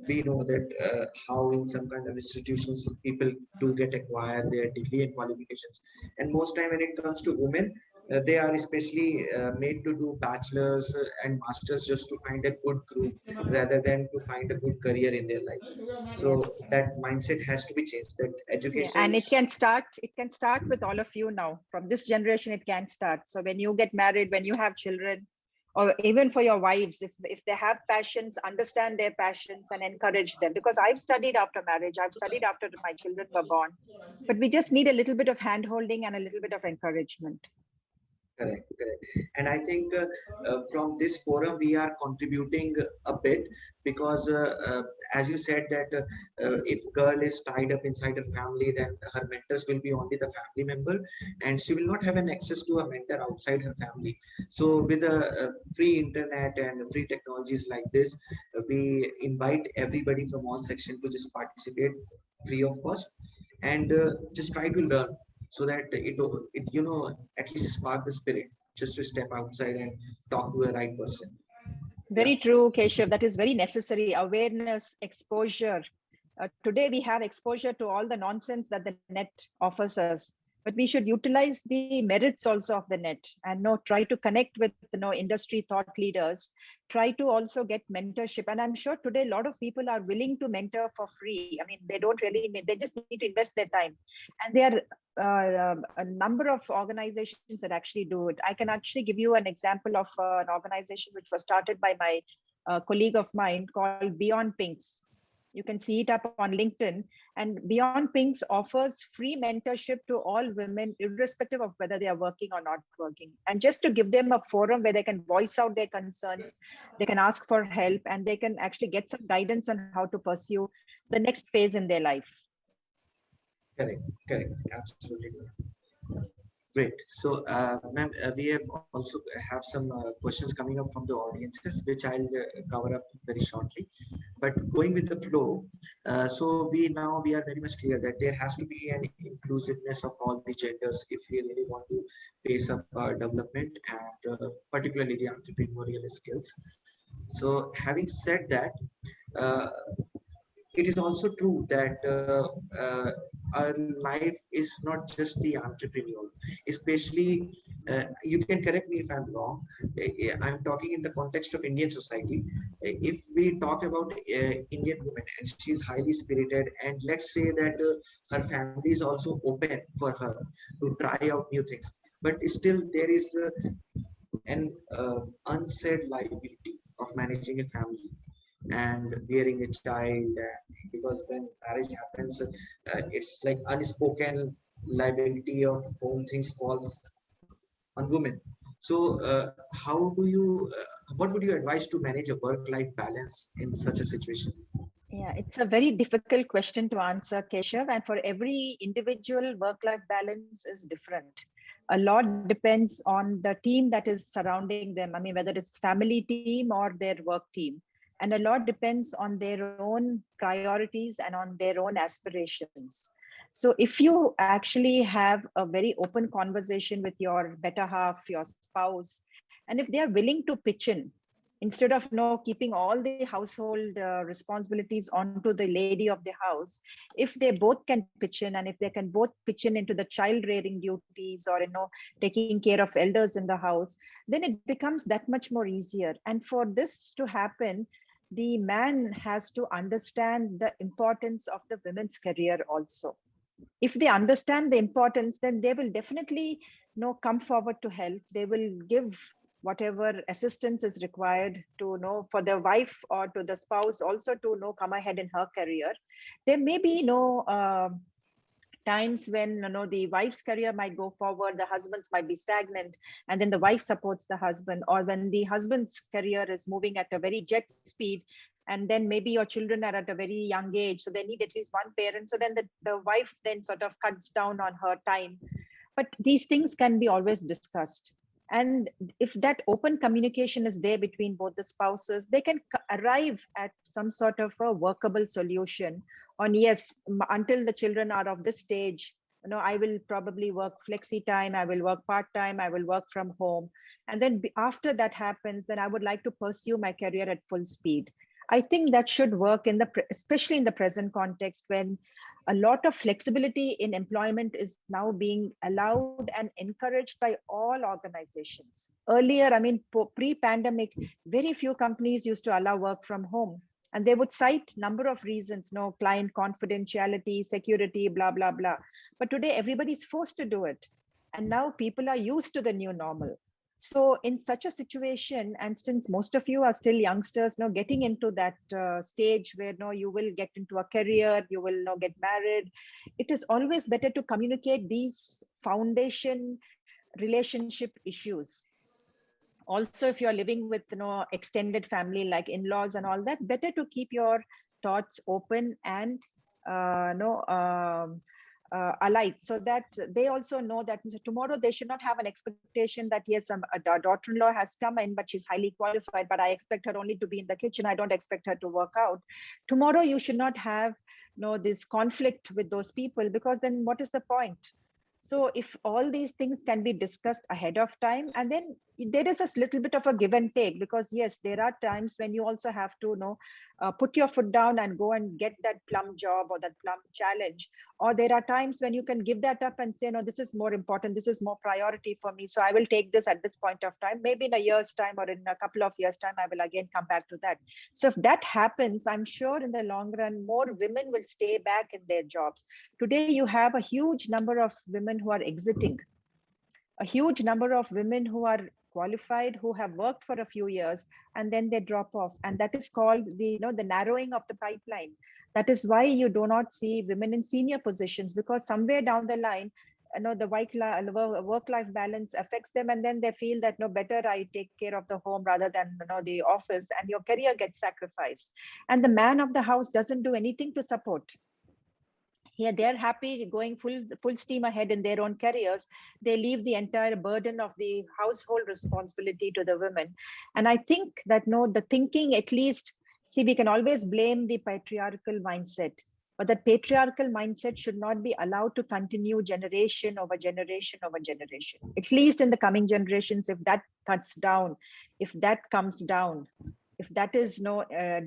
Speaker 1: we know that how in some kind of institutions people do get acquire their degree and qualifications, and most time when it comes to women, they are especially made to do bachelors and masters just to find a good group rather than to find a good career in their life. So
Speaker 4: Yes.
Speaker 1: that mindset has to be changed, that
Speaker 4: Yeah,
Speaker 1: education.
Speaker 4: and it can start with all of you now. From this generation, it can start. So when you get married, when you have children, or even for your wives, if they have passions, understand their passions and encourage them. Because I've studied after marriage, I've studied after my children were born, but we just need a little bit of hand holding and a little bit of encouragement.
Speaker 1: Correct, correct. And I think from this forum, we are contributing a bit because, as you said, that if girl is tied up inside her family, then her mentors will be only the family member, and she will not have an access to a mentor outside her family. So, with a free internet and free technologies like this, we invite everybody from all sections to just participate free of cost and just try to learn so that it at least spark the spirit just to step outside and talk to a right person. Yeah.
Speaker 4: Very true, Keshav. That is very necessary. Awareness, exposure. Today we have exposure to all the nonsense that the net offers us, but we should utilize the merits also of the net and try to connect with industry thought leaders. Try to also get mentorship, and I'm sure today a lot of people are willing to mentor for free. I mean, they don't really need, they just need to invest their time, and there are a number of organizations that actually do it. I can actually give you an example of an organization which was started by my colleague of mine called Beyond Pinks. You can see it up on LinkedIn. And Beyond Pinks offers free mentorship to all women, irrespective of whether they are working or not working. And just to give them a forum where they can voice out their concerns, they can ask for help, and they can actually get some guidance on how to pursue the next phase in their life.
Speaker 1: Correct, correct, absolutely great. So, ma'am, we have also have some questions coming up from the audiences, which I'll cover up very shortly. But going with the flow, so we are very much clear that there has to be an inclusiveness of all the genders if we really want to pace up our development and particularly the entrepreneurial skills. So, having said that, uh, it is also true that our life is not just the entrepreneur, especially you can correct me if I'm wrong. I'm talking in the context of Indian society. If we talk about Indian woman and she's highly spirited, and let's say that her family is also open for her to try out new things, but still there is an unsaid liability of managing a family and bearing a child, because when marriage happens, it's like unspoken liability of home things falls on women. So how do you what would you advise to manage a work life balance in such a situation?
Speaker 4: Yeah, it's a very difficult question to answer, Keshav. And for every individual, work-life balance is different. A lot depends on the team that is surrounding them. I mean, whether it's family team or their work team. And a lot depends on their own priorities and on their own aspirations. So if you actually have a very open conversation with your better half, your spouse, and if they are willing to pitch in, instead of keeping all the household responsibilities onto the lady of the house, if they both can pitch in, and if they can both pitch in into the child rearing duties, or taking care of elders in the house, then it becomes that much more easier. And for this to happen, the man has to understand the importance of the women's career also. If they understand the importance, then they will definitely come forward to help. They will give whatever assistance is required to for the wife or to the spouse also to come ahead in her career. There may be times when the wife's career might go forward, the husband's might be stagnant, and then the wife supports the husband, or when the husband's career is moving at a very jet speed, and then maybe your children are at a very young age, so they need at least one parent, so then the wife then sort of cuts down on her time. But these things can be always discussed. And if that open communication is there between both the spouses, they can arrive at some sort of a workable solution on, yes, until the children are of this stage, I will probably work flexi time, I will work part-time, I will work from home. And then after that happens, then I would like to pursue my career at full speed. I think that should work especially in the present context, when a lot of flexibility in employment is now being allowed and encouraged by all organizations. Earlier, I mean, pre-pandemic, very few companies used to allow work from home. And they would cite number of reasons, client confidentiality, security, blah, blah, blah. But today, everybody's forced to do it. And now people are used to the new normal. So in such a situation, and since most of you are still youngsters, getting into that stage where you will get into a career, you will get married, it is always better to communicate these foundation relationship issues. Also, if you're living with extended family like in-laws and all that, better to keep your thoughts open and alike, so that they also know that tomorrow they should not have an expectation that, yes, a daughter-in-law has come in, but she's highly qualified, but I expect her only to be in the kitchen. I don't expect her to work out. Tomorrow, you should not have this conflict with those people, because then what is the point? So if all these things can be discussed ahead of time, and then there is a little bit of a give and take, because yes, there are times when you also have to put your foot down and go and get that plum job or that plum challenge. Or there are times when you can give that up and say, no, this is more important, this is more priority for me, so I will take this at this point of time. Maybe in a year's time or in a couple of years' time, I will again come back to that. So if that happens, I'm sure in the long run, more women will stay back in their jobs. Today, you have a huge number of women who are exiting, a huge number of women who are qualified, who have worked for a few years, and then they drop off. And that is called the narrowing of the pipeline. That is why you do not see women in senior positions, because somewhere down the line, the work-life balance affects them, and then they feel that better I take care of the home rather than the office, and your career gets sacrificed. And the man of the house doesn't do anything to support. Here, they're happy going full steam ahead in their own careers. They leave the entire burden of the household responsibility to the women. And I think that the thinking, at least, see, we can always blame the patriarchal mindset, but that patriarchal mindset should not be allowed to continue generation over generation over generation. At least in the coming generations, if that cuts down, if that comes down, if that is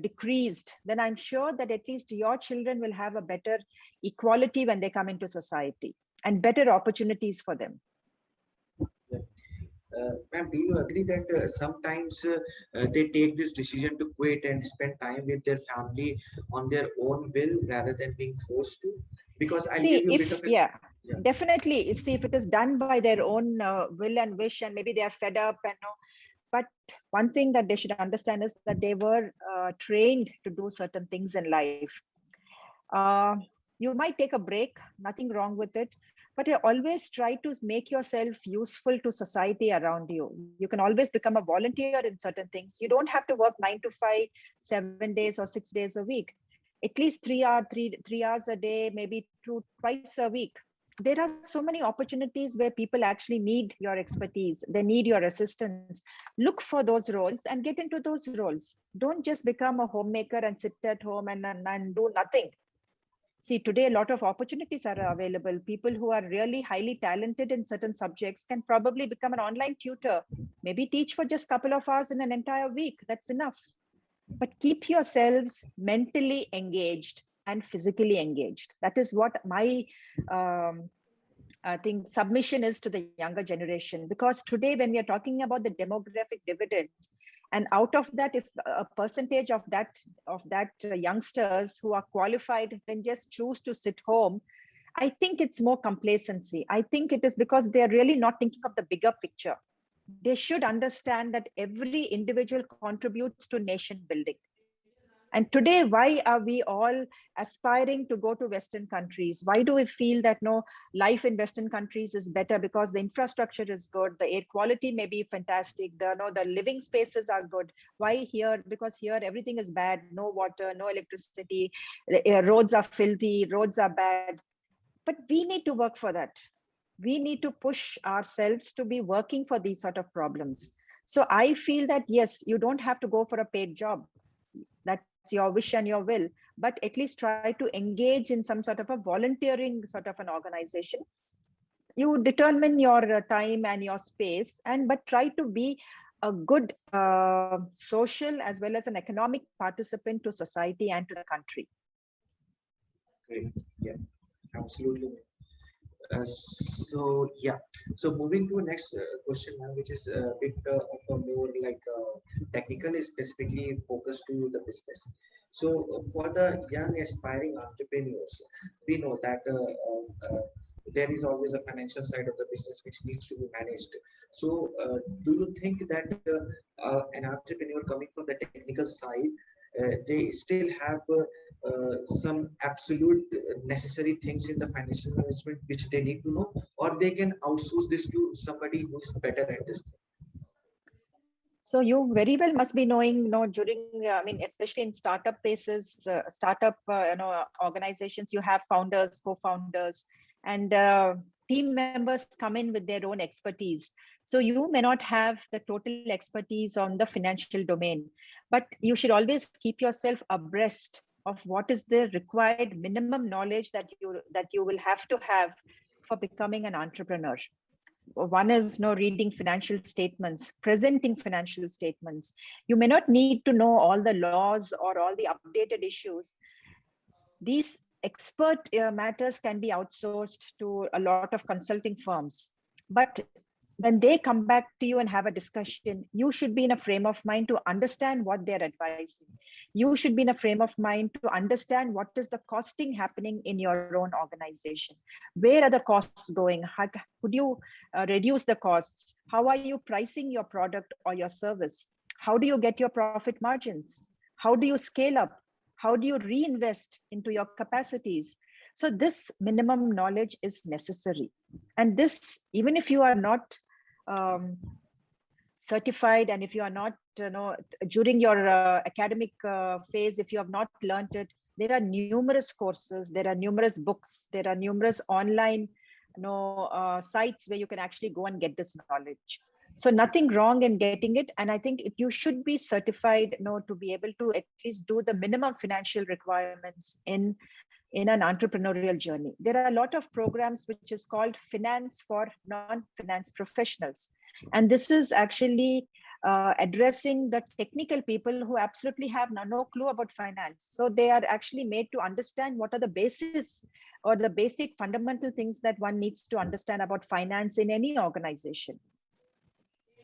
Speaker 4: decreased, then I'm sure that at least your children will have a better equality when they come into society, and better opportunities for them.
Speaker 1: Ma'am, do you agree that sometimes they take this decision to quit and spend time with their family on their own will rather than being forced to? Because I'll give you a bit of a...
Speaker 4: Yeah, definitely. See, if it is done by their own will and wish, and maybe they are fed up and but one thing that they should understand is that they were trained to do certain things in life. You might take a break, nothing wrong with it, but you always try to make yourself useful to society around you. You can always become a volunteer in certain things. You don't have to work 9 to 5, 7 days or 6 days a week. At least 3 hours a day, maybe twice a week. there are so many opportunities where people actually need your expertise. They need your assistance. Look for those roles and get into those roles. Don't just become a homemaker and sit at home and do nothing. See, today a lot of opportunities are available. People who are really highly talented in certain subjects can probably become an online tutor, maybe teach for just a couple of hours in an entire week. That's enough. But keep yourselves mentally engaged and physically engaged. That is what my I think submission is to the younger generation, because today when we are talking about the demographic dividend, and out of that, if a percentage of that youngsters who are qualified then just choose to sit home, I think it's more complacency. I think it is because they are really not thinking of the bigger picture. They should understand that every individual contributes to nation building. And today, why are we all aspiring to go to Western countries? Why do we feel that no, life in Western countries is better because the infrastructure is good, the air quality may be fantastic, the living spaces are good. Why here? Because here everything is bad, no water, no electricity, roads are filthy, roads are bad. But we need to work for that. We need to push ourselves to be working for these sort of problems. So I feel that, yes, you don't have to go for a paid job. That's your wish and your will, but at least try to engage in some sort of a volunteering sort of an organization. You determine your time and your space, but try to be a good social as well as an economic participant to society and to the country.
Speaker 1: Great. Yeah, absolutely. So moving to next question now, which is a bit of a more like technical, is specifically focused to the business. So for the young aspiring entrepreneurs, we know that there is always a financial side of the business which needs to be managed. So do you think that an entrepreneur coming from the technical side, they still have some absolute necessary things in the financial management which they need to know, or they can outsource this to somebody who is better at this thing?
Speaker 4: So you very well must be knowing, during, I mean, especially in startup bases, organizations, you have founders, co-founders, and team members come in with their own expertise. So you may not have the total expertise on the financial domain, but you should always keep yourself abreast of what is the required minimum knowledge that you will have to have for becoming an entrepreneur. One is reading financial statements, presenting financial statements. You may not need to know all the laws or all the updated issues. These expert matters can be outsourced to a lot of consulting firms. But when they come back to you and have a discussion, you should be in a frame of mind to understand what they're advising. You should be in a frame of mind to understand what is the costing happening in your own organization. Where are the costs going? How could you reduce the costs? How are you pricing your product or your service? How do you get your profit margins? How do you scale up? How do you reinvest into your capacities? So this minimum knowledge is necessary. And this, even if you are not certified, and if you are not, during your academic phase, if you have not learned it, there are numerous courses, there are numerous books, there are numerous online sites where you can actually go and get this knowledge. So nothing wrong in getting it. And I think you should be certified to be able to at least do the minimum financial requirements in an entrepreneurial journey. There are a lot of programs which is called Finance for Non-Finance Professionals. And this is actually addressing the technical people who absolutely have no clue about finance. So they are actually made to understand what are the basis or the basic fundamental things that one needs to understand about finance in any organization.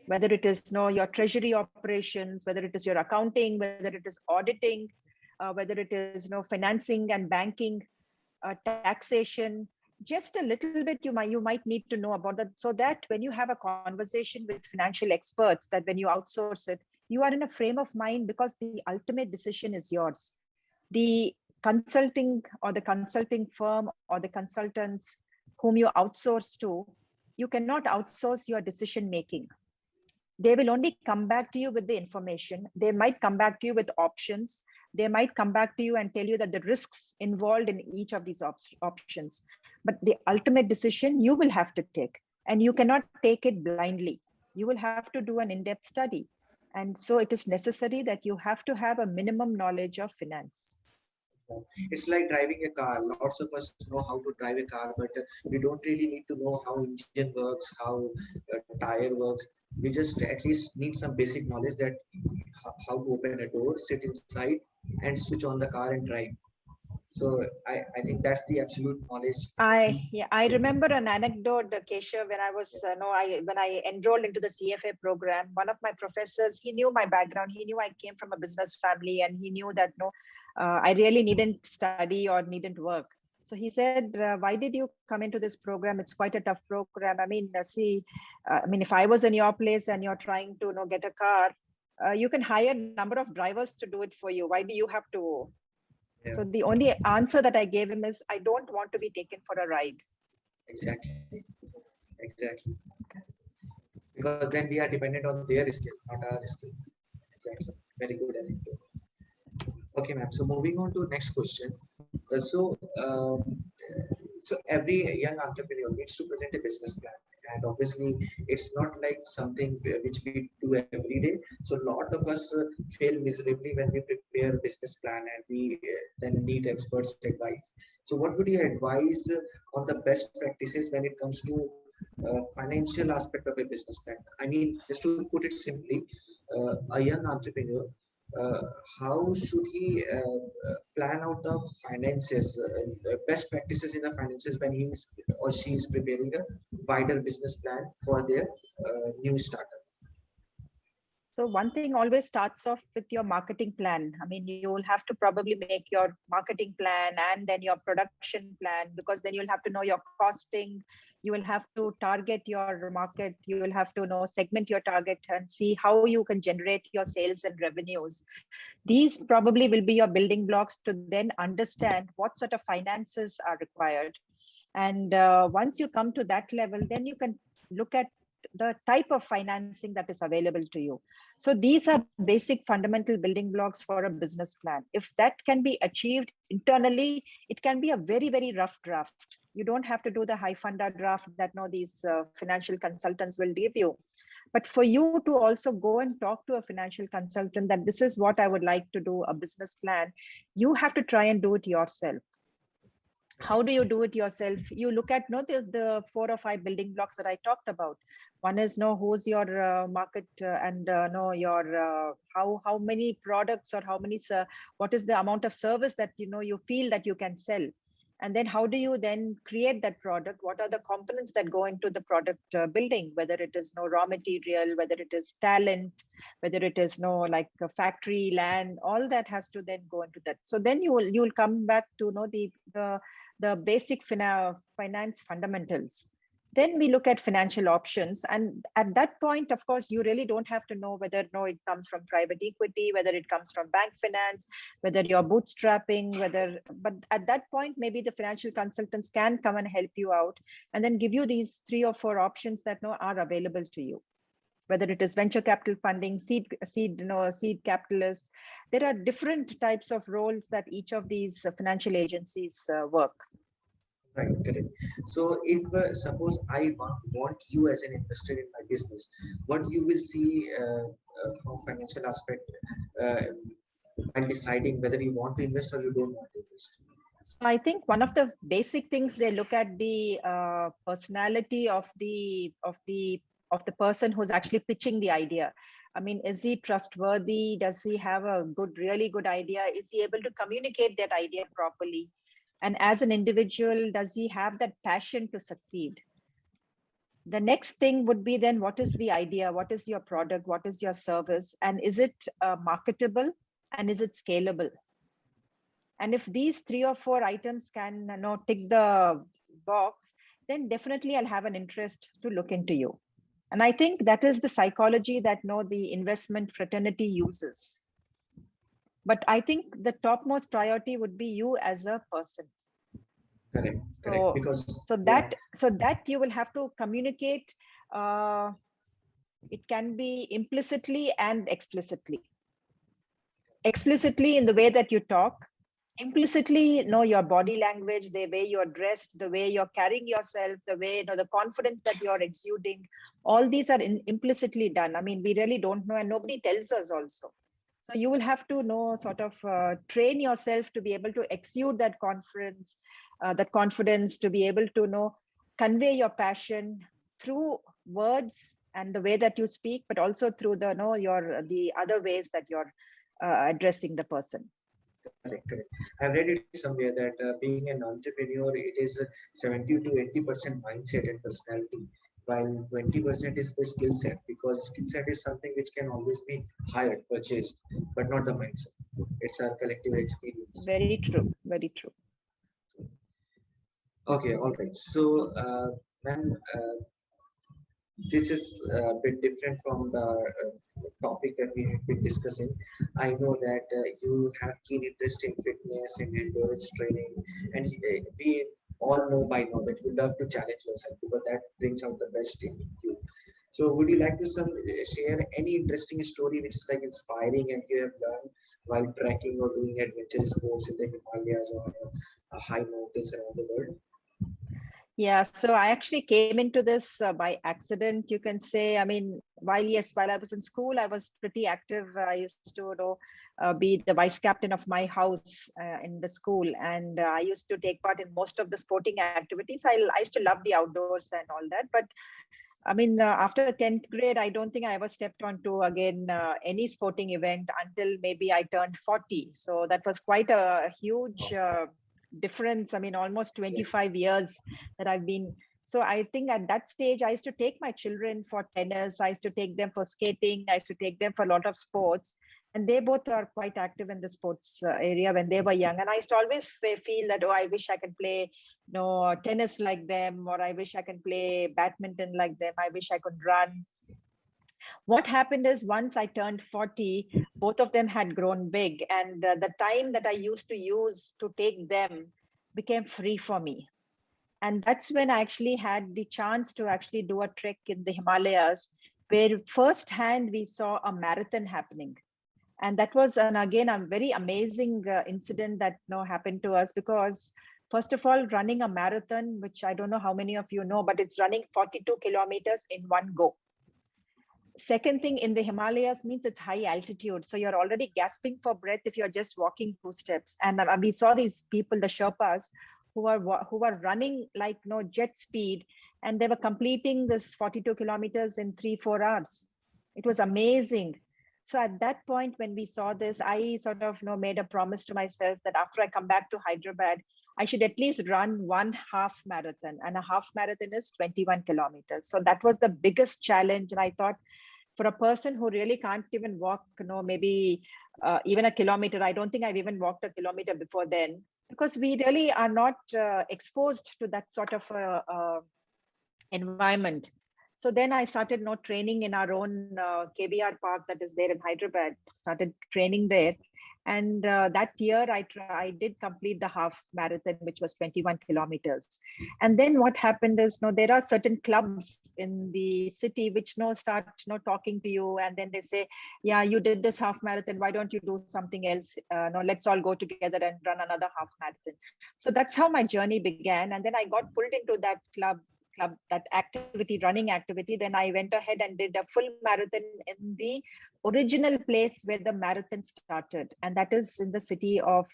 Speaker 4: Whether it is your treasury operations, whether it is your accounting, whether it is auditing, whether it is financing and banking, taxation, just a little bit you might need to know about that, so that when you have a conversation with financial experts, that when you outsource it, you are in a frame of mind, because the ultimate decision is yours. The consulting or the consulting firm or the consultants whom you outsource to, you cannot outsource your decision making. They will only come back to you with the information. They might come back to you with options, They might come back to you and tell you that the risks involved in each of these options, but the ultimate decision you will have to take, and you cannot take it blindly. You will have to do an in-depth study. And so it is necessary that you have to have a minimum knowledge of finance.
Speaker 1: It's like driving a car. Lots of us know how to drive a car, but we don't really need to know how engine works, how tire works. We just at least need some basic knowledge that how to open a door, sit inside, and switch on the car and drive. So I think that's the absolute knowledge.
Speaker 4: I remember an anecdote, Keshav, when I was when I enrolled into the CFA program. One of my professors, he knew my background. He knew I came from a business family, and he knew that I really needn't study or needn't work. So he said, "Why did you come into this program? It's quite a tough program. I mean, if I was in your place and you're trying to get a car, you can hire a number of drivers to do it for you. Why do you have to?"
Speaker 1: Yeah.
Speaker 4: So the only answer that I gave him is, I don't want to be taken for a ride.
Speaker 1: Exactly. Because then we are dependent on their skill, not our skill. Exactly. Very good anecdote. Okay, ma'am. So moving on to next question. So every young entrepreneur needs to present a business plan, and obviously it's not like something which we do every day. So a lot of us fail miserably when we prepare a business plan, and we then need experts' advice. So what would you advise on the best practices when it comes to financial aspect of a business plan? I mean, just to put it simply, a young entrepreneur, uh, how should he plan out the finances, best practices in the finances when he's or she is preparing a wider business plan for their new startup?
Speaker 4: So one thing always starts off with your marketing plan. I mean, you will have to probably make your marketing plan and then your production plan, because then you'll have to know your costing. You will have to target your market. You will have to segment your target and see how you can generate your sales and revenues. These probably will be your building blocks to then understand what sort of finances are required. And once you come to that level, then you can look at the type of financing that is available to you. So these are basic fundamental building blocks for a business plan. If that can be achieved internally, it can be a very, very rough draft. You don't have to do the high funder draft that these financial consultants will give you. But for you to also go and talk to a financial consultant that this is what I would like to do, a business plan, you have to try and do it yourself. How do you do it yourself? You look at there's the 4 or 5 building blocks that I talked about. One is who's your market and your how many products or how many what is the amount of service that you feel that you can sell, and then how do you then create that product? What are the components that go into the product building? Whether it is raw material, whether it is talent, whether it is like a factory, land, all that has to then go into that. So then you'll come back to the basic finance fundamentals. Then we look at financial options. And at that point, of course, you really don't have to know whether it comes from private equity, whether it comes from bank finance, whether you're bootstrapping, but at that point, maybe the financial consultants can come and help you out and then give you these 3 or 4 options that are available to you. Whether it is venture capital funding, seed capitalists. There are different types of roles that each of these financial agencies work.
Speaker 1: Right, correct. So if suppose I want you as an investor in my business, what you will see from financial aspect while deciding whether you want to invest or you don't want to invest?
Speaker 4: So I think one of the basic things, they look at the personality of the person who's actually pitching the idea. I mean, is he trustworthy? Does he have a really good idea? Is he able to communicate that idea properly? And as an individual, does he have that passion to succeed? The next thing would be then, what is the idea? What is your product? What is your service? And is it marketable? And is it scalable? And if these 3 or 4 items can tick the box, then definitely I'll have an interest to look into you. And I think that is the psychology that the investment fraternity uses. But I think the topmost priority would be you as a person.
Speaker 1: Correct.
Speaker 4: So that you will have to communicate. It can be implicitly and explicitly. explicitly in the way that you talk, implicitly know your body language, the way you're dressed, the way you're carrying yourself, the way, the confidence that you're exuding. All these are implicitly done. I mean, we really don't know, and nobody tells us also. So you will have to sort of train yourself to be able to exude that confidence, to be able to convey your passion through words and the way that you speak, but also through the other ways that you're addressing the person.
Speaker 1: Correct, correct. I've read it somewhere that being an entrepreneur, it is 70 to 80% mindset and personality, while 20% is the skill set, because skill set is something which can always be hired, purchased, but not the mindset. It's our collective experience.
Speaker 4: Very true, very true.
Speaker 1: Okay, all right. So, ma'am, this is a bit different from the topic that we have been discussing. I know that you have keen interest in fitness and endurance training, and we all know by now that you love to challenge yourself because that brings out the best in you. So, would you like to share any interesting story which is like inspiring and you have learned while trekking or doing adventure sports in the Himalayas or high mountains around the world?
Speaker 4: Yeah, so I actually came into this by accident, you can say. I mean, while I was in school, I was pretty active. I used to be the vice captain of my house in the school, and I used to take part in most of the sporting activities. I used to love the outdoors and all that. But I mean, after 10th grade, I don't think I ever stepped onto again any sporting event until maybe I turned 40. So that was quite a huge difference. I mean, almost 25 years that I've been. So I think at that stage, I used to take my children for tennis. I used to take them for skating. I used to take them for a lot of sports. And they both are quite active in the sports area when they were young. And I used to always feel that, oh, I wish I could play tennis like them, or I wish I can play badminton like them. I wish I could run. What happened is once I turned 40, both of them had grown big, and the time that I used to use to take them became free for me. And that's when I actually had the chance to actually do a trek in the Himalayas, where firsthand we saw a marathon happening. And that was, again, a very amazing incident that happened to us, because first of all, running a marathon, which I don't know how many of you know, but it's running 42 kilometers in one go. Second thing, in the Himalayas means it's high altitude. So you're already gasping for breath if you're just walking 2 steps. And we saw these people, the Sherpas, who were running like jet speed, and they were completing this 42 kilometers in 3-4 hours. It was amazing. So at that point, when we saw this, I sort of made a promise to myself that after I come back to Hyderabad, I should at least run 1 half marathon, and a half marathon is 21 kilometers. So that was the biggest challenge. And I thought, for a person who really can't even walk, maybe even a kilometer, I don't think I've even walked a kilometer before then, because we really are not exposed to that sort of environment. So then I started training in our own KBR park that is there in Hyderabad, started training there. And that year I did complete the half marathon, which was 21 kilometers. And then what happened is, there are certain clubs in the city which start talking to you, and then they say, yeah, you did this half marathon, why don't you do something else? Let's all go together and run another half marathon. So that's how my journey began. And then I got pulled into that club, that activity, running activity. Then I went ahead and did a full marathon in the original place where the marathon started, and that is in the city of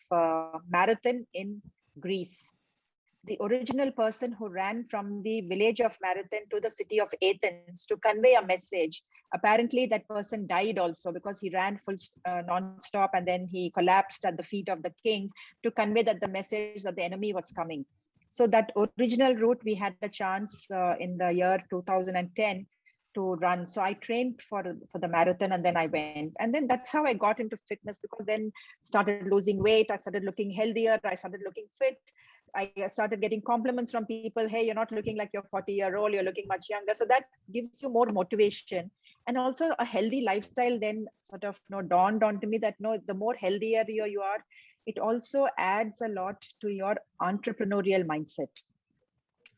Speaker 4: Marathon in Greece. The original person who ran from the village of Marathon to the city of Athens to convey a message. Apparently that person died also, because he ran full non-stop, and then he collapsed at the feet of the king to convey that the message that the enemy was coming. So that original route, we had a chance in the year 2010 to run. So I trained for the marathon, and then I went. And then that's how I got into fitness, because then started losing weight. I started looking healthier. I started looking fit. I started getting compliments from people. Hey, you're not looking like you're 40-year-old. You're looking much younger. So that gives you more motivation. And also a healthy lifestyle then sort of dawned onto me that the more healthier you are, it also adds a lot to your entrepreneurial mindset.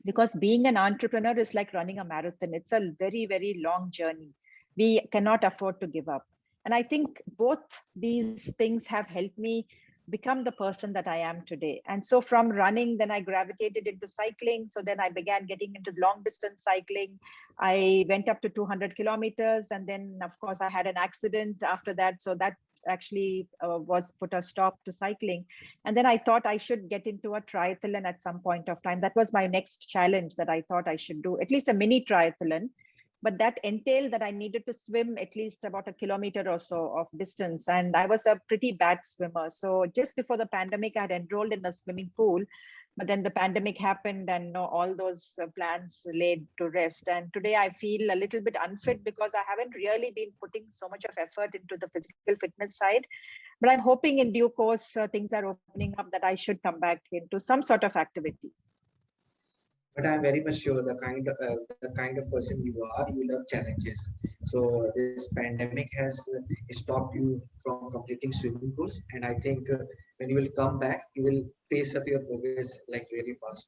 Speaker 4: Because being an entrepreneur is like running a marathon. It's a very, very long journey. We cannot afford to give up. And I think both these things have helped me become the person that I am today. And so from running, then I gravitated into cycling. So then I began getting into long distance cycling. I went up to 200 kilometers. And then, of course, I had an accident after that. So that actually was put a stop to cycling. And then I thought I should get into a triathlon at some point of time. That was my next challenge that I thought I should do, at least a mini triathlon. But that entailed that I needed to swim at least about a kilometer or so of distance. And I was a pretty bad swimmer. So just before the pandemic, I had enrolled in a swimming pool, but then the pandemic happened and all those plans laid to rest. And today I feel a little bit unfit because I haven't really been putting so much of effort into the physical fitness side. But I'm hoping in due course, things are opening up that I should come back into some sort of activity.
Speaker 1: But I'm very much sure the kind of person you are, you love challenges. So this pandemic has stopped you from completing swimming course, and I think when you will come back, you will pace up your progress like really fast.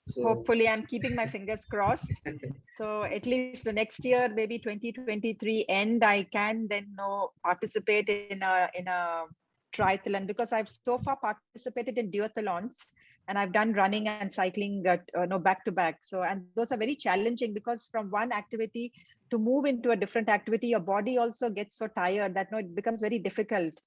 Speaker 1: So
Speaker 4: hopefully, I'm keeping my fingers crossed. So at least the next year, maybe 2023 end, I can then participate in a triathlon, because I've so far participated in duathlons. And I've done running and cycling back to back. So, and those are very challenging, because from one activity to move into a different activity, your body also gets so tired that it becomes very difficult.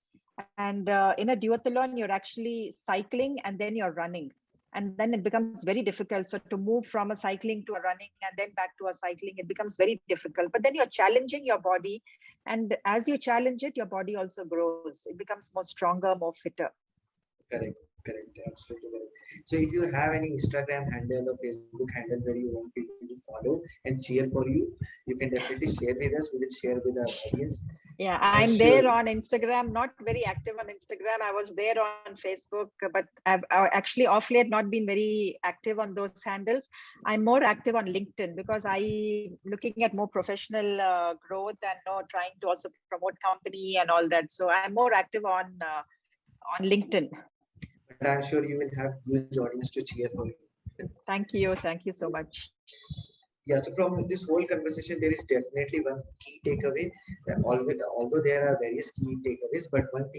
Speaker 4: And in a duathlon, you're actually cycling and then you're running. And then it becomes very difficult. So to move from a cycling to a running and then back to a cycling, it becomes very difficult. But then you're challenging your body. And as you challenge it, your body also grows. It becomes more stronger, more fitter.
Speaker 1: Correct. Absolutely correct. So if you have any Instagram handle or Facebook handle where you want people to follow and cheer for you, you can definitely share with us. We will share with our audience.
Speaker 4: Yeah, I'm there on Instagram, not very active on Instagram. I was there on Facebook, but I've actually off late not been very active on those handles. I'm more active on LinkedIn because I'm looking at more professional growth and trying to also promote company and all that. So I'm more active on LinkedIn.
Speaker 1: But I'm sure you will have huge audience to cheer for you.
Speaker 4: Thank you so much.
Speaker 1: Yeah, so from this whole conversation, there is definitely one key takeaway. Although there are various key takeaways, but one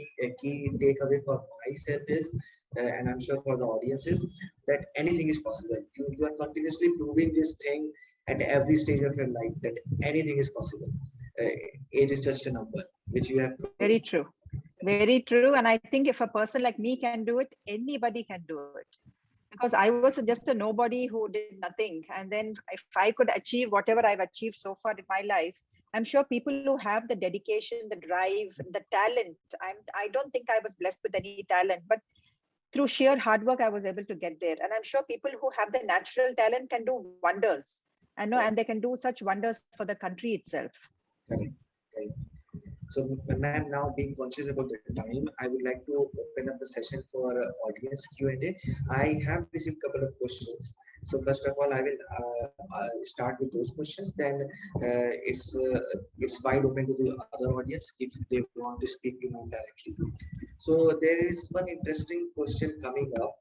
Speaker 1: key takeaway for myself is, and I'm sure for the audiences, that anything is possible. You are continuously proving this thing at every stage of your life, that anything is possible. Age is just a number, which you have proven.
Speaker 4: Very true. Very true. And I think if a person like me can do it, anybody can do it. Because I was just a nobody who did nothing. And then if I could achieve whatever I've achieved so far in my life, I'm sure people who have the dedication, the drive, the talent, I don't think I was blessed with any talent, but through sheer hard work, I was able to get there. And I'm sure people who have the natural talent can do wonders. And they can do such wonders for the country itself.
Speaker 1: Correct. So, ma'am, now being conscious about the time, I would like to open up the session for audience Q&A. I have received a couple of questions. So, first of all, I will start with those questions. Then it's wide open to the other audience if they want to speak to me directly. So, there is one interesting question coming up.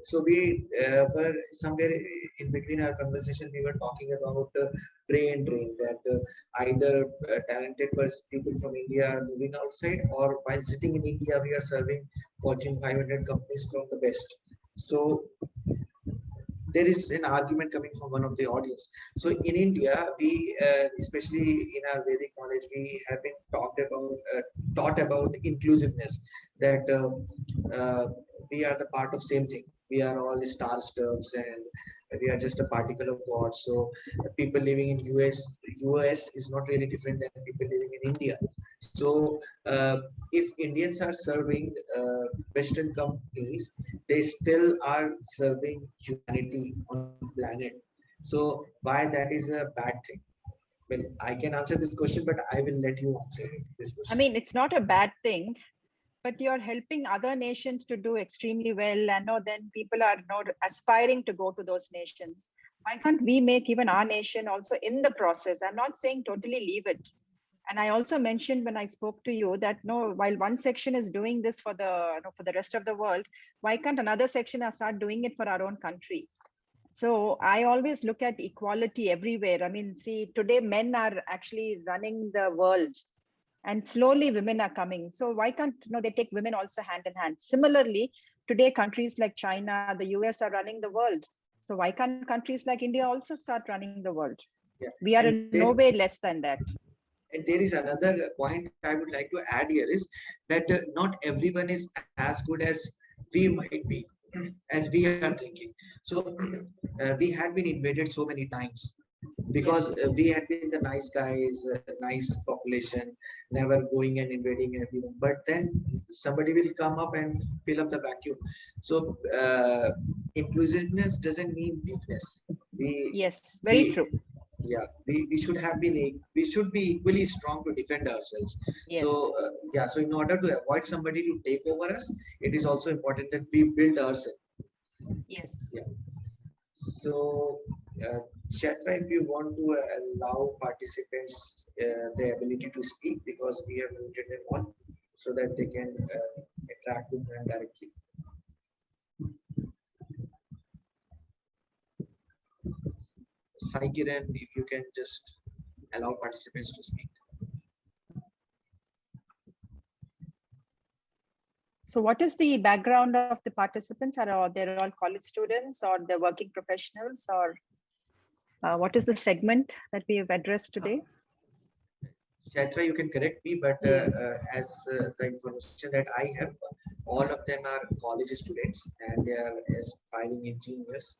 Speaker 1: So we were somewhere in between our conversation, we were talking about brain drain, that either talented people from India are moving outside, or while sitting in India, we are serving Fortune 500 companies from the West. So there is an argument coming from one of the audience. So in India, we, especially in our Vedic knowledge, we have been taught about inclusiveness, that we are the part of same thing. We are all star stuffs and we are just a particle of God. So people living in US is not really different than people living in India. So if Indians are serving Western companies, they still are serving humanity on the planet. So why that is a bad thing? Well, I can answer this question, but I will let you answer this question.
Speaker 4: I mean, it's not a bad thing, but you're helping other nations to do extremely well. And then people are not aspiring to go to those nations. Why can't we make even our nation also in the process? I'm not saying totally leave it. And I also mentioned when I spoke to you that while one section is doing this for the rest of the world, why can't another section start doing it for our own country? So I always look at equality everywhere. I mean, see, today men are actually running the world. And slowly women are coming. So why can't they take women also hand in hand? Similarly, today countries like China, the US are running the world. So why can't countries like India also start running the world?
Speaker 1: Yeah.
Speaker 4: We are
Speaker 1: And
Speaker 4: in no way less than that.
Speaker 1: And there is another point I would like to add here is that not everyone is as good as we might be, as we are thinking. So we had been invaded so many times because
Speaker 4: Yes.
Speaker 1: we had been the nice guys, nice population, never going and invading everyone. But then somebody will come up and fill up the vacuum. So inclusiveness doesn't mean weakness.
Speaker 4: Yes, very
Speaker 1: We
Speaker 4: true.
Speaker 1: yeah, we should have been we should be equally strong to defend ourselves.
Speaker 4: Yes.
Speaker 1: So yeah, so in order to avoid somebody to take over us, it is also important that we build ourselves.
Speaker 4: Yes.
Speaker 1: Yeah. So Chatra, if you want to allow participants the ability to speak, because we have muted them all so that they can interact with them directly. Sai Kiran, if you can just allow participants to speak.
Speaker 4: So what is the background of the participants? Are they all college students or they're working professionals, or what is the segment that we have addressed today?
Speaker 1: Chatra, you can correct me, but
Speaker 2: Yes.
Speaker 1: as the information that I have, all of them are college students and they are aspiring engineers,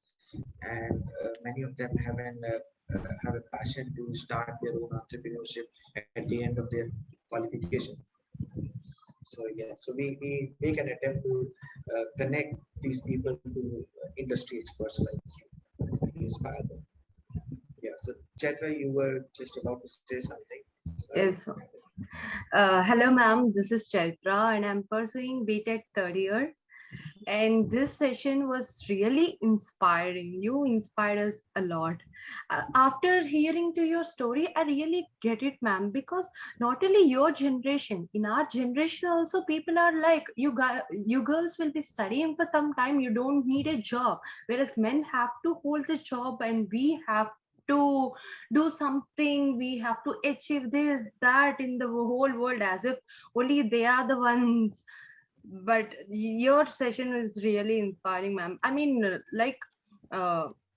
Speaker 1: and many of them have a passion to start their own entrepreneurship at the end of their qualification. So yeah, so we make an attempt to connect these people to industry experts like you, inspire them. Yeah, so Chatra, you were just about to say something.
Speaker 2: Yes. Hello, ma'am. This is Chaitra, and I'm pursuing BTech third year. And this session was really inspiring. You inspired us a lot. After hearing to your story, I really get it, ma'am. Because not only your generation, in our generation also, people are like, you girls will be studying for some time. You don't need a job, whereas men have to hold the job, and we have to do something. We have to achieve this, that in the whole world, as if only they are the ones. But your session is really inspiring, ma'am. I mean,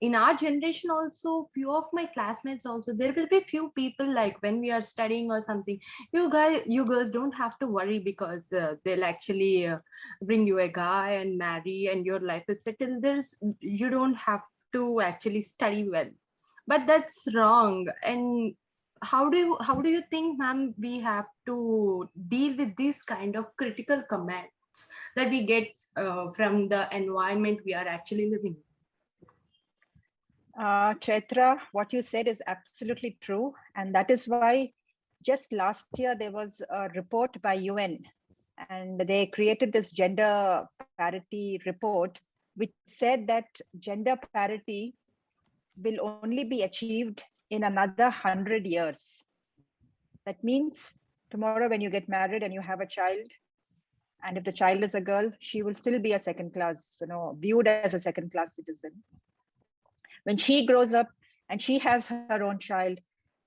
Speaker 2: in our generation also, few of my classmates also, there will be few people like when we are studying or something, you girls don't have to worry, because they'll actually bring you a guy and marry and your life is settled. You don't have to actually study well. But that's wrong. And how do you think, ma'am, we have to deal with this kind of critical comments that we get from the environment we are actually living?
Speaker 4: Chaitra, what you said is absolutely true. And that is why just last year there was a report by UN, and they created this gender parity report, which said that gender parity will only be achieved in another 100 years. That means tomorrow when you get married and you have a child, and if the child is a girl, she will still be a second class, viewed as a second class citizen. When she grows up and she has her own child,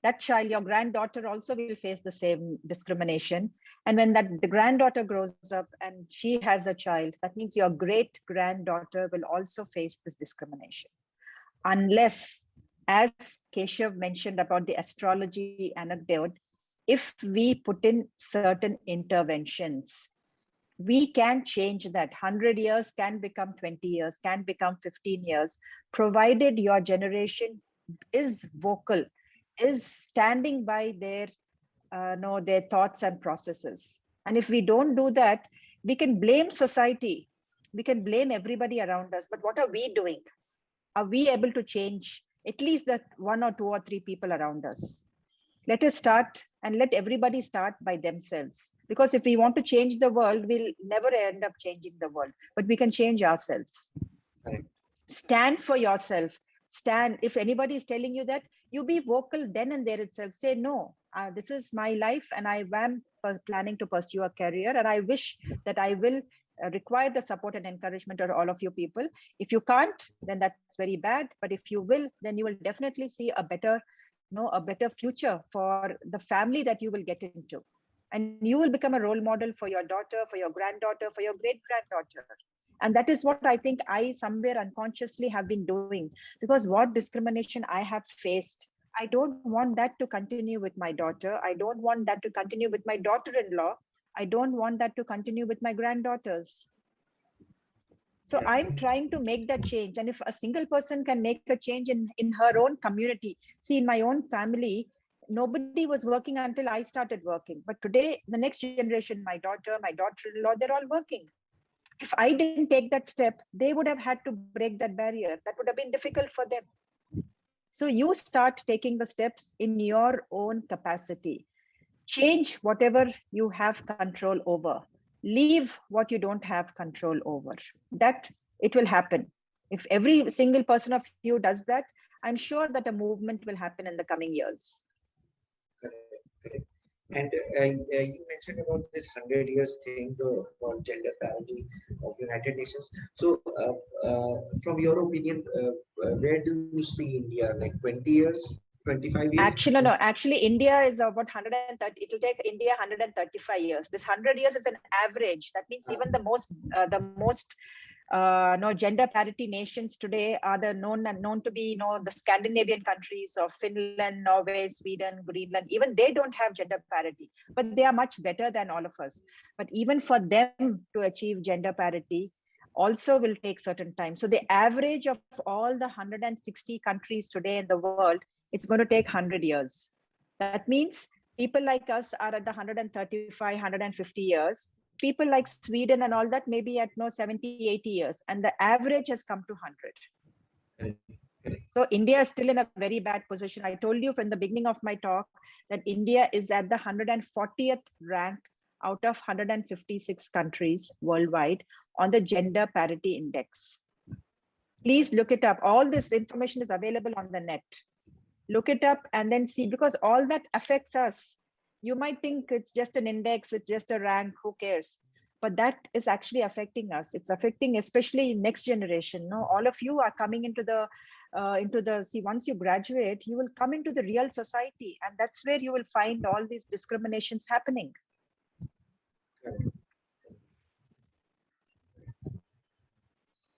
Speaker 4: that child, your granddaughter, also will face the same discrimination. And when the granddaughter grows up and she has a child, that means your great granddaughter will also face this discrimination. Unless, as Keshav mentioned about the astrology anecdote, if we put in certain interventions, we can change that. 100 years can become 20 years, can become 15 years, provided your generation is vocal, is standing by their thoughts and processes. And if we don't do that, we can blame society, we can blame everybody around us. But what are we doing? Are we able to change at least that one or two or three people around us? Let us start, and let everybody start by themselves. Because if we want to change the world, we'll never end up changing the world, but we can change ourselves.
Speaker 1: Correct.
Speaker 4: Stand for yourself. Stand. If anybody is telling you that, you be vocal then and there itself. Say, no, this is my life and I am planning to pursue a career, and I wish that I will require the support and encouragement of all of you people. If you can't, then that's very bad. But if you will, then you will definitely see a better future for the family that you will get into. And you will become a role model for your daughter, for your granddaughter, for your great-granddaughter. And that is what I think I somewhere unconsciously have been doing, because what discrimination I have faced, I don't want that to continue with my daughter. I don't want that to continue with my daughter-in-law. I don't want that to continue with my granddaughters. So I'm trying to make that change. And if a single person can make a change in her own community, see, in my own family, nobody was working until I started working. But today, the next generation, my daughter, my daughter-in-law, they're all working. If I didn't take that step, they would have had to break that barrier. That would have been difficult for them. So you start taking the steps in your own capacity. Change whatever you have control over. Leave what you don't have control over. That it will happen. If every single person of you does that, I'm sure that a movement will happen in the coming years.
Speaker 1: Correct. And you mentioned about this 100 years thing for gender parity of United Nations. So from your opinion, where do you see India, like 20 years, 25 years?
Speaker 4: Actually, no. Actually, India is about 130. It will take India 135 years. This 100 years is an average. That means even the most gender parity nations today are the known to be, the Scandinavian countries of Finland, Norway, Sweden, Greenland. Even they don't have gender parity, but they are much better than all of us. But even for them to achieve gender parity also will take certain time. So the average of all the 160 countries today in the world, it's going to take 100 years. That means people like us are at the 135, 150 years. People like Sweden and all that, maybe at 70, 80 years. And the average has come to 100. So India is still in a very bad position. I told you from the beginning of my talk that India is at the 140th rank out of 156 countries worldwide on the gender parity index. Please look it up. All this information is available on the net. Look it up and then see, because all that affects us. You might think it's just an index, it's just a rank, who cares? But that is actually affecting us. It's affecting especially next generation. All of you are coming into the see, once you graduate, you will come into the real society, and that's where you will find all these discriminations happening.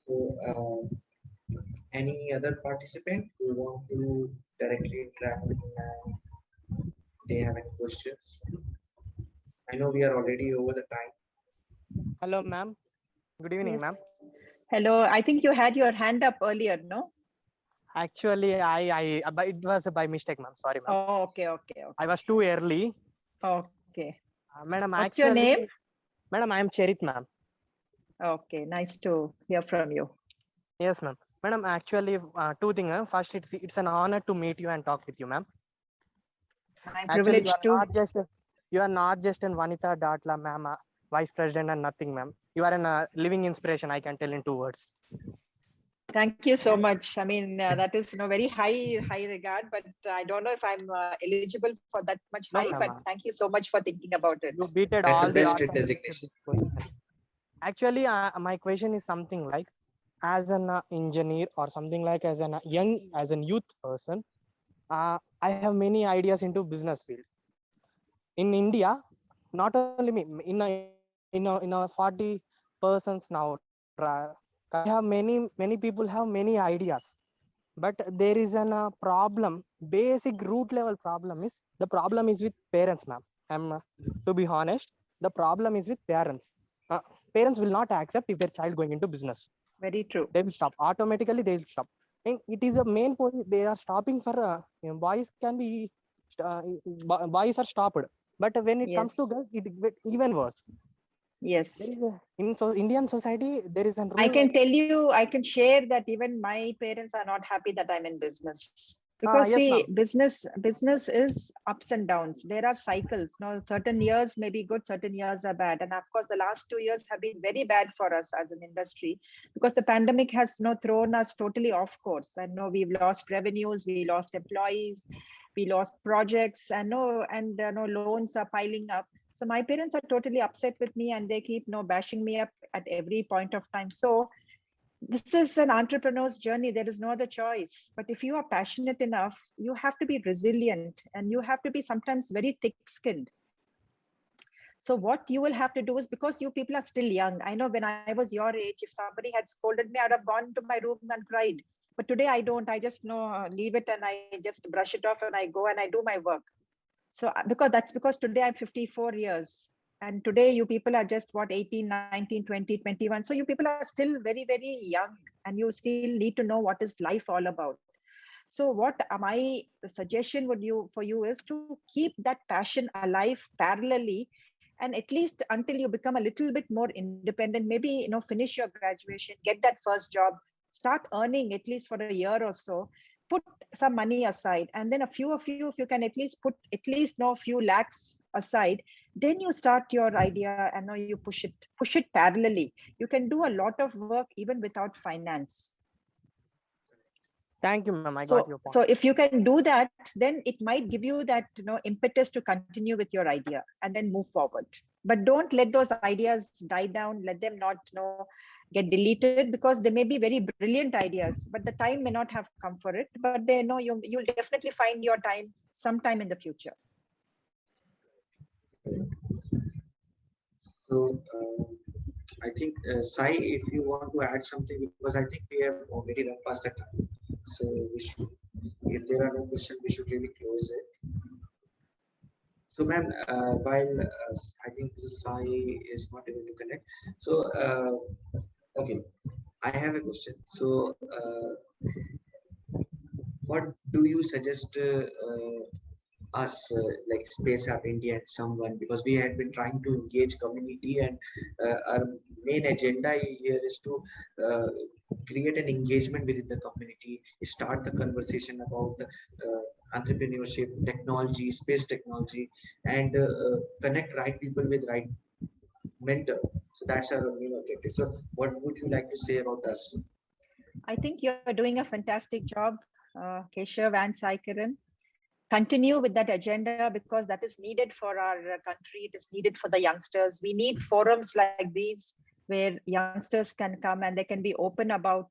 Speaker 1: So any other participant who want to directly interact with me now? They have any questions? I know we are already over the time.
Speaker 5: Hello, ma'am. Good evening,
Speaker 4: Yes.
Speaker 5: ma'am.
Speaker 4: Hello. I think you had your hand up earlier, no?
Speaker 5: Actually, it was by mistake, ma'am. Sorry, ma'am.
Speaker 4: Oh, okay.
Speaker 5: I was too early.
Speaker 4: Okay.
Speaker 5: Madam,
Speaker 4: What's your name?
Speaker 5: Madam, I am Cherit, ma'am.
Speaker 4: Okay. Nice to hear from you.
Speaker 5: Yes, ma'am. Madam, actually, two things. First, it's an honor to meet you and talk with you, ma'am.
Speaker 4: I'm
Speaker 5: Actually,
Speaker 4: privileged
Speaker 5: you are not just an Vanita Datla, ma'am, vice president and nothing, ma'am. You are a living inspiration, I can tell in 2 words.
Speaker 4: Thank you so much. I mean, that is very high regard, but I don't know if I'm eligible for that much high, but thank you so much for thinking about it.
Speaker 5: You beated
Speaker 1: That's
Speaker 5: all
Speaker 1: the
Speaker 5: the
Speaker 1: best
Speaker 5: odds.
Speaker 1: designation.
Speaker 5: Actually, my question is something like, as an engineer or something like as a youth person, I have many ideas into business field. In India, not only me, in a 40 persons now, I have many people have many ideas, but there is a problem. Basic root level problem is the problem is with parents, ma'am. I'm to be honest, the problem is with parents. Parents will not accept if their child going into business.
Speaker 4: Very true.
Speaker 5: They will stop automatically. They will stop. And it is a main point. They are stopping for boys can be boys are stopped, but when it comes to girls, it get even worse.
Speaker 4: Yes.
Speaker 5: In Indian society, there is a rule.
Speaker 4: I can tell you, I can share that even my parents are not happy that I'm in business. Because
Speaker 5: yes,
Speaker 4: see, business is ups and downs. There are cycles. Certain years may be good, certain years are bad. And of course, the last 2 years have been very bad for us as an industry, because the pandemic has thrown us totally off course. I know we've lost revenues, we lost employees, we lost projects, and loans are piling up. So my parents are totally upset with me, and they keep bashing me up at every point of time. So this is an entrepreneur's journey. There is no other choice. But if you are passionate enough, you have to be resilient, and you have to be sometimes very thick-skinned. So what you will have to do is, because you people are still young, I know when I was your age, if somebody had scolded me, I'd have gone to my room and cried. But today I don't. I just leave it and I just brush it off and I go and I do my work. So because today I'm 54 years. And today you people are just what, 18, 19, 20, 21. So you people are still very, very young and you still need to know what is life all about. So what my suggestion for you is to keep that passion alive parallelly, and at least until you become a little bit more independent, maybe, finish your graduation, get that first job, start earning at least for a year or so, put some money aside, and then a few of you, if you can at least put at least few lakhs aside, then you start your idea and now you push it parallelly. You can do a lot of work even without finance.
Speaker 5: Thank you, ma'am. I got your point.
Speaker 4: So if you can do that, then it might give you that impetus to continue with your idea and then move forward. But don't let those ideas die down. Let them not get deleted, because they may be very brilliant ideas, but the time may not have come for it. But they know you'll definitely find your time sometime in the future.
Speaker 1: So I think Sai, if you want to add something, because I think we have already run past the time. So we should, if there are no questions, we should really close it. So ma'am, while I think Sai is not able to connect. So okay, I have a question. So what do you suggest us like Space App India and someone, because we had been trying to engage community, and our main agenda here is to create an engagement within the community, start the conversation about entrepreneurship, technology, space technology, and connect right people with right mentor. So that's our main objective. So what would you like to say about us?
Speaker 4: I think you're doing a fantastic job, Keshav and Saikiran. Continue with that agenda, because that is needed for our country. It is needed for the youngsters. We need forums like these where youngsters can come and they can be open about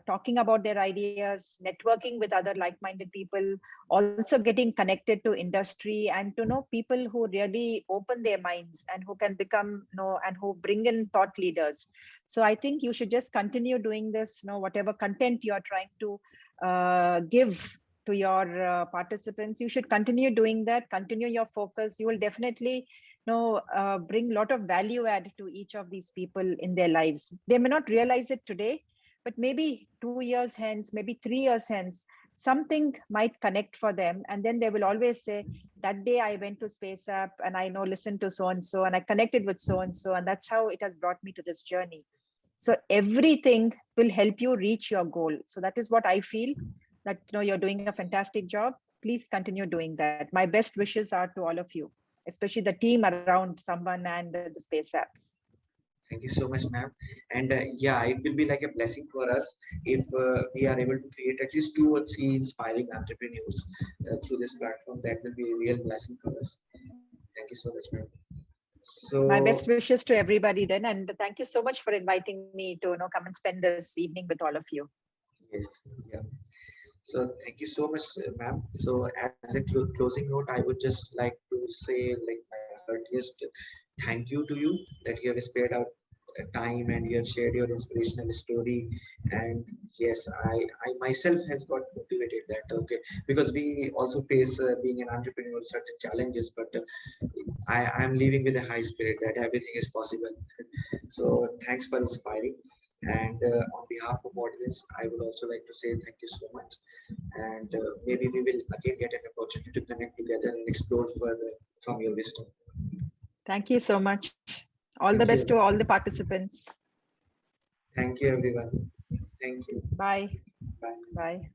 Speaker 4: talking about their ideas, networking with other like-minded people, also getting connected to industry, and to know people who really open their minds and who can become, and who bring in thought leaders. So I think you should just continue doing this, whatever content you are trying to give to your participants. You should continue doing that, continue your focus. You will definitely bring a lot of value add to each of these people in their lives. They may not realize it today, but maybe 2 years hence, maybe 3 years hence, something might connect for them. And then they will always say, that day I went to Space App and I listened to so-and-so and I connected with so-and-so, and that's how it has brought me to this journey. So everything will help you reach your goal. So that is what I feel, that you're doing a fantastic job. Please continue doing that. My best wishes are to all of you, especially the team around SUMVN and the Space Apps.
Speaker 1: Thank you so much, ma'am. And yeah, it will be like a blessing for us if we are able to create at least 2 or 3 inspiring entrepreneurs through this platform. That will be a real blessing for us. Thank you so much, ma'am. So
Speaker 4: my best wishes to everybody then, and thank you so much for inviting me to come and spend this evening with all of you.
Speaker 1: Yes, yeah. So thank you so much, ma'am. So as a closing note, I would just like to say, like, my heartiest thank you to you that you have spared out time and you have shared your inspirational story. And yes, I myself has got motivated that, okay, because we also face being an entrepreneur certain challenges, but I'm leaving with a high spirit that everything is possible. So thanks for inspiring. And on behalf of audience, I would also like to say thank you so much. And maybe we will again get an opportunity to connect together and explore further from your wisdom.
Speaker 4: Thank you so much. All the best to all the participants.
Speaker 1: Thank you, everyone. Thank you.
Speaker 4: Bye.
Speaker 1: Bye.
Speaker 4: Bye.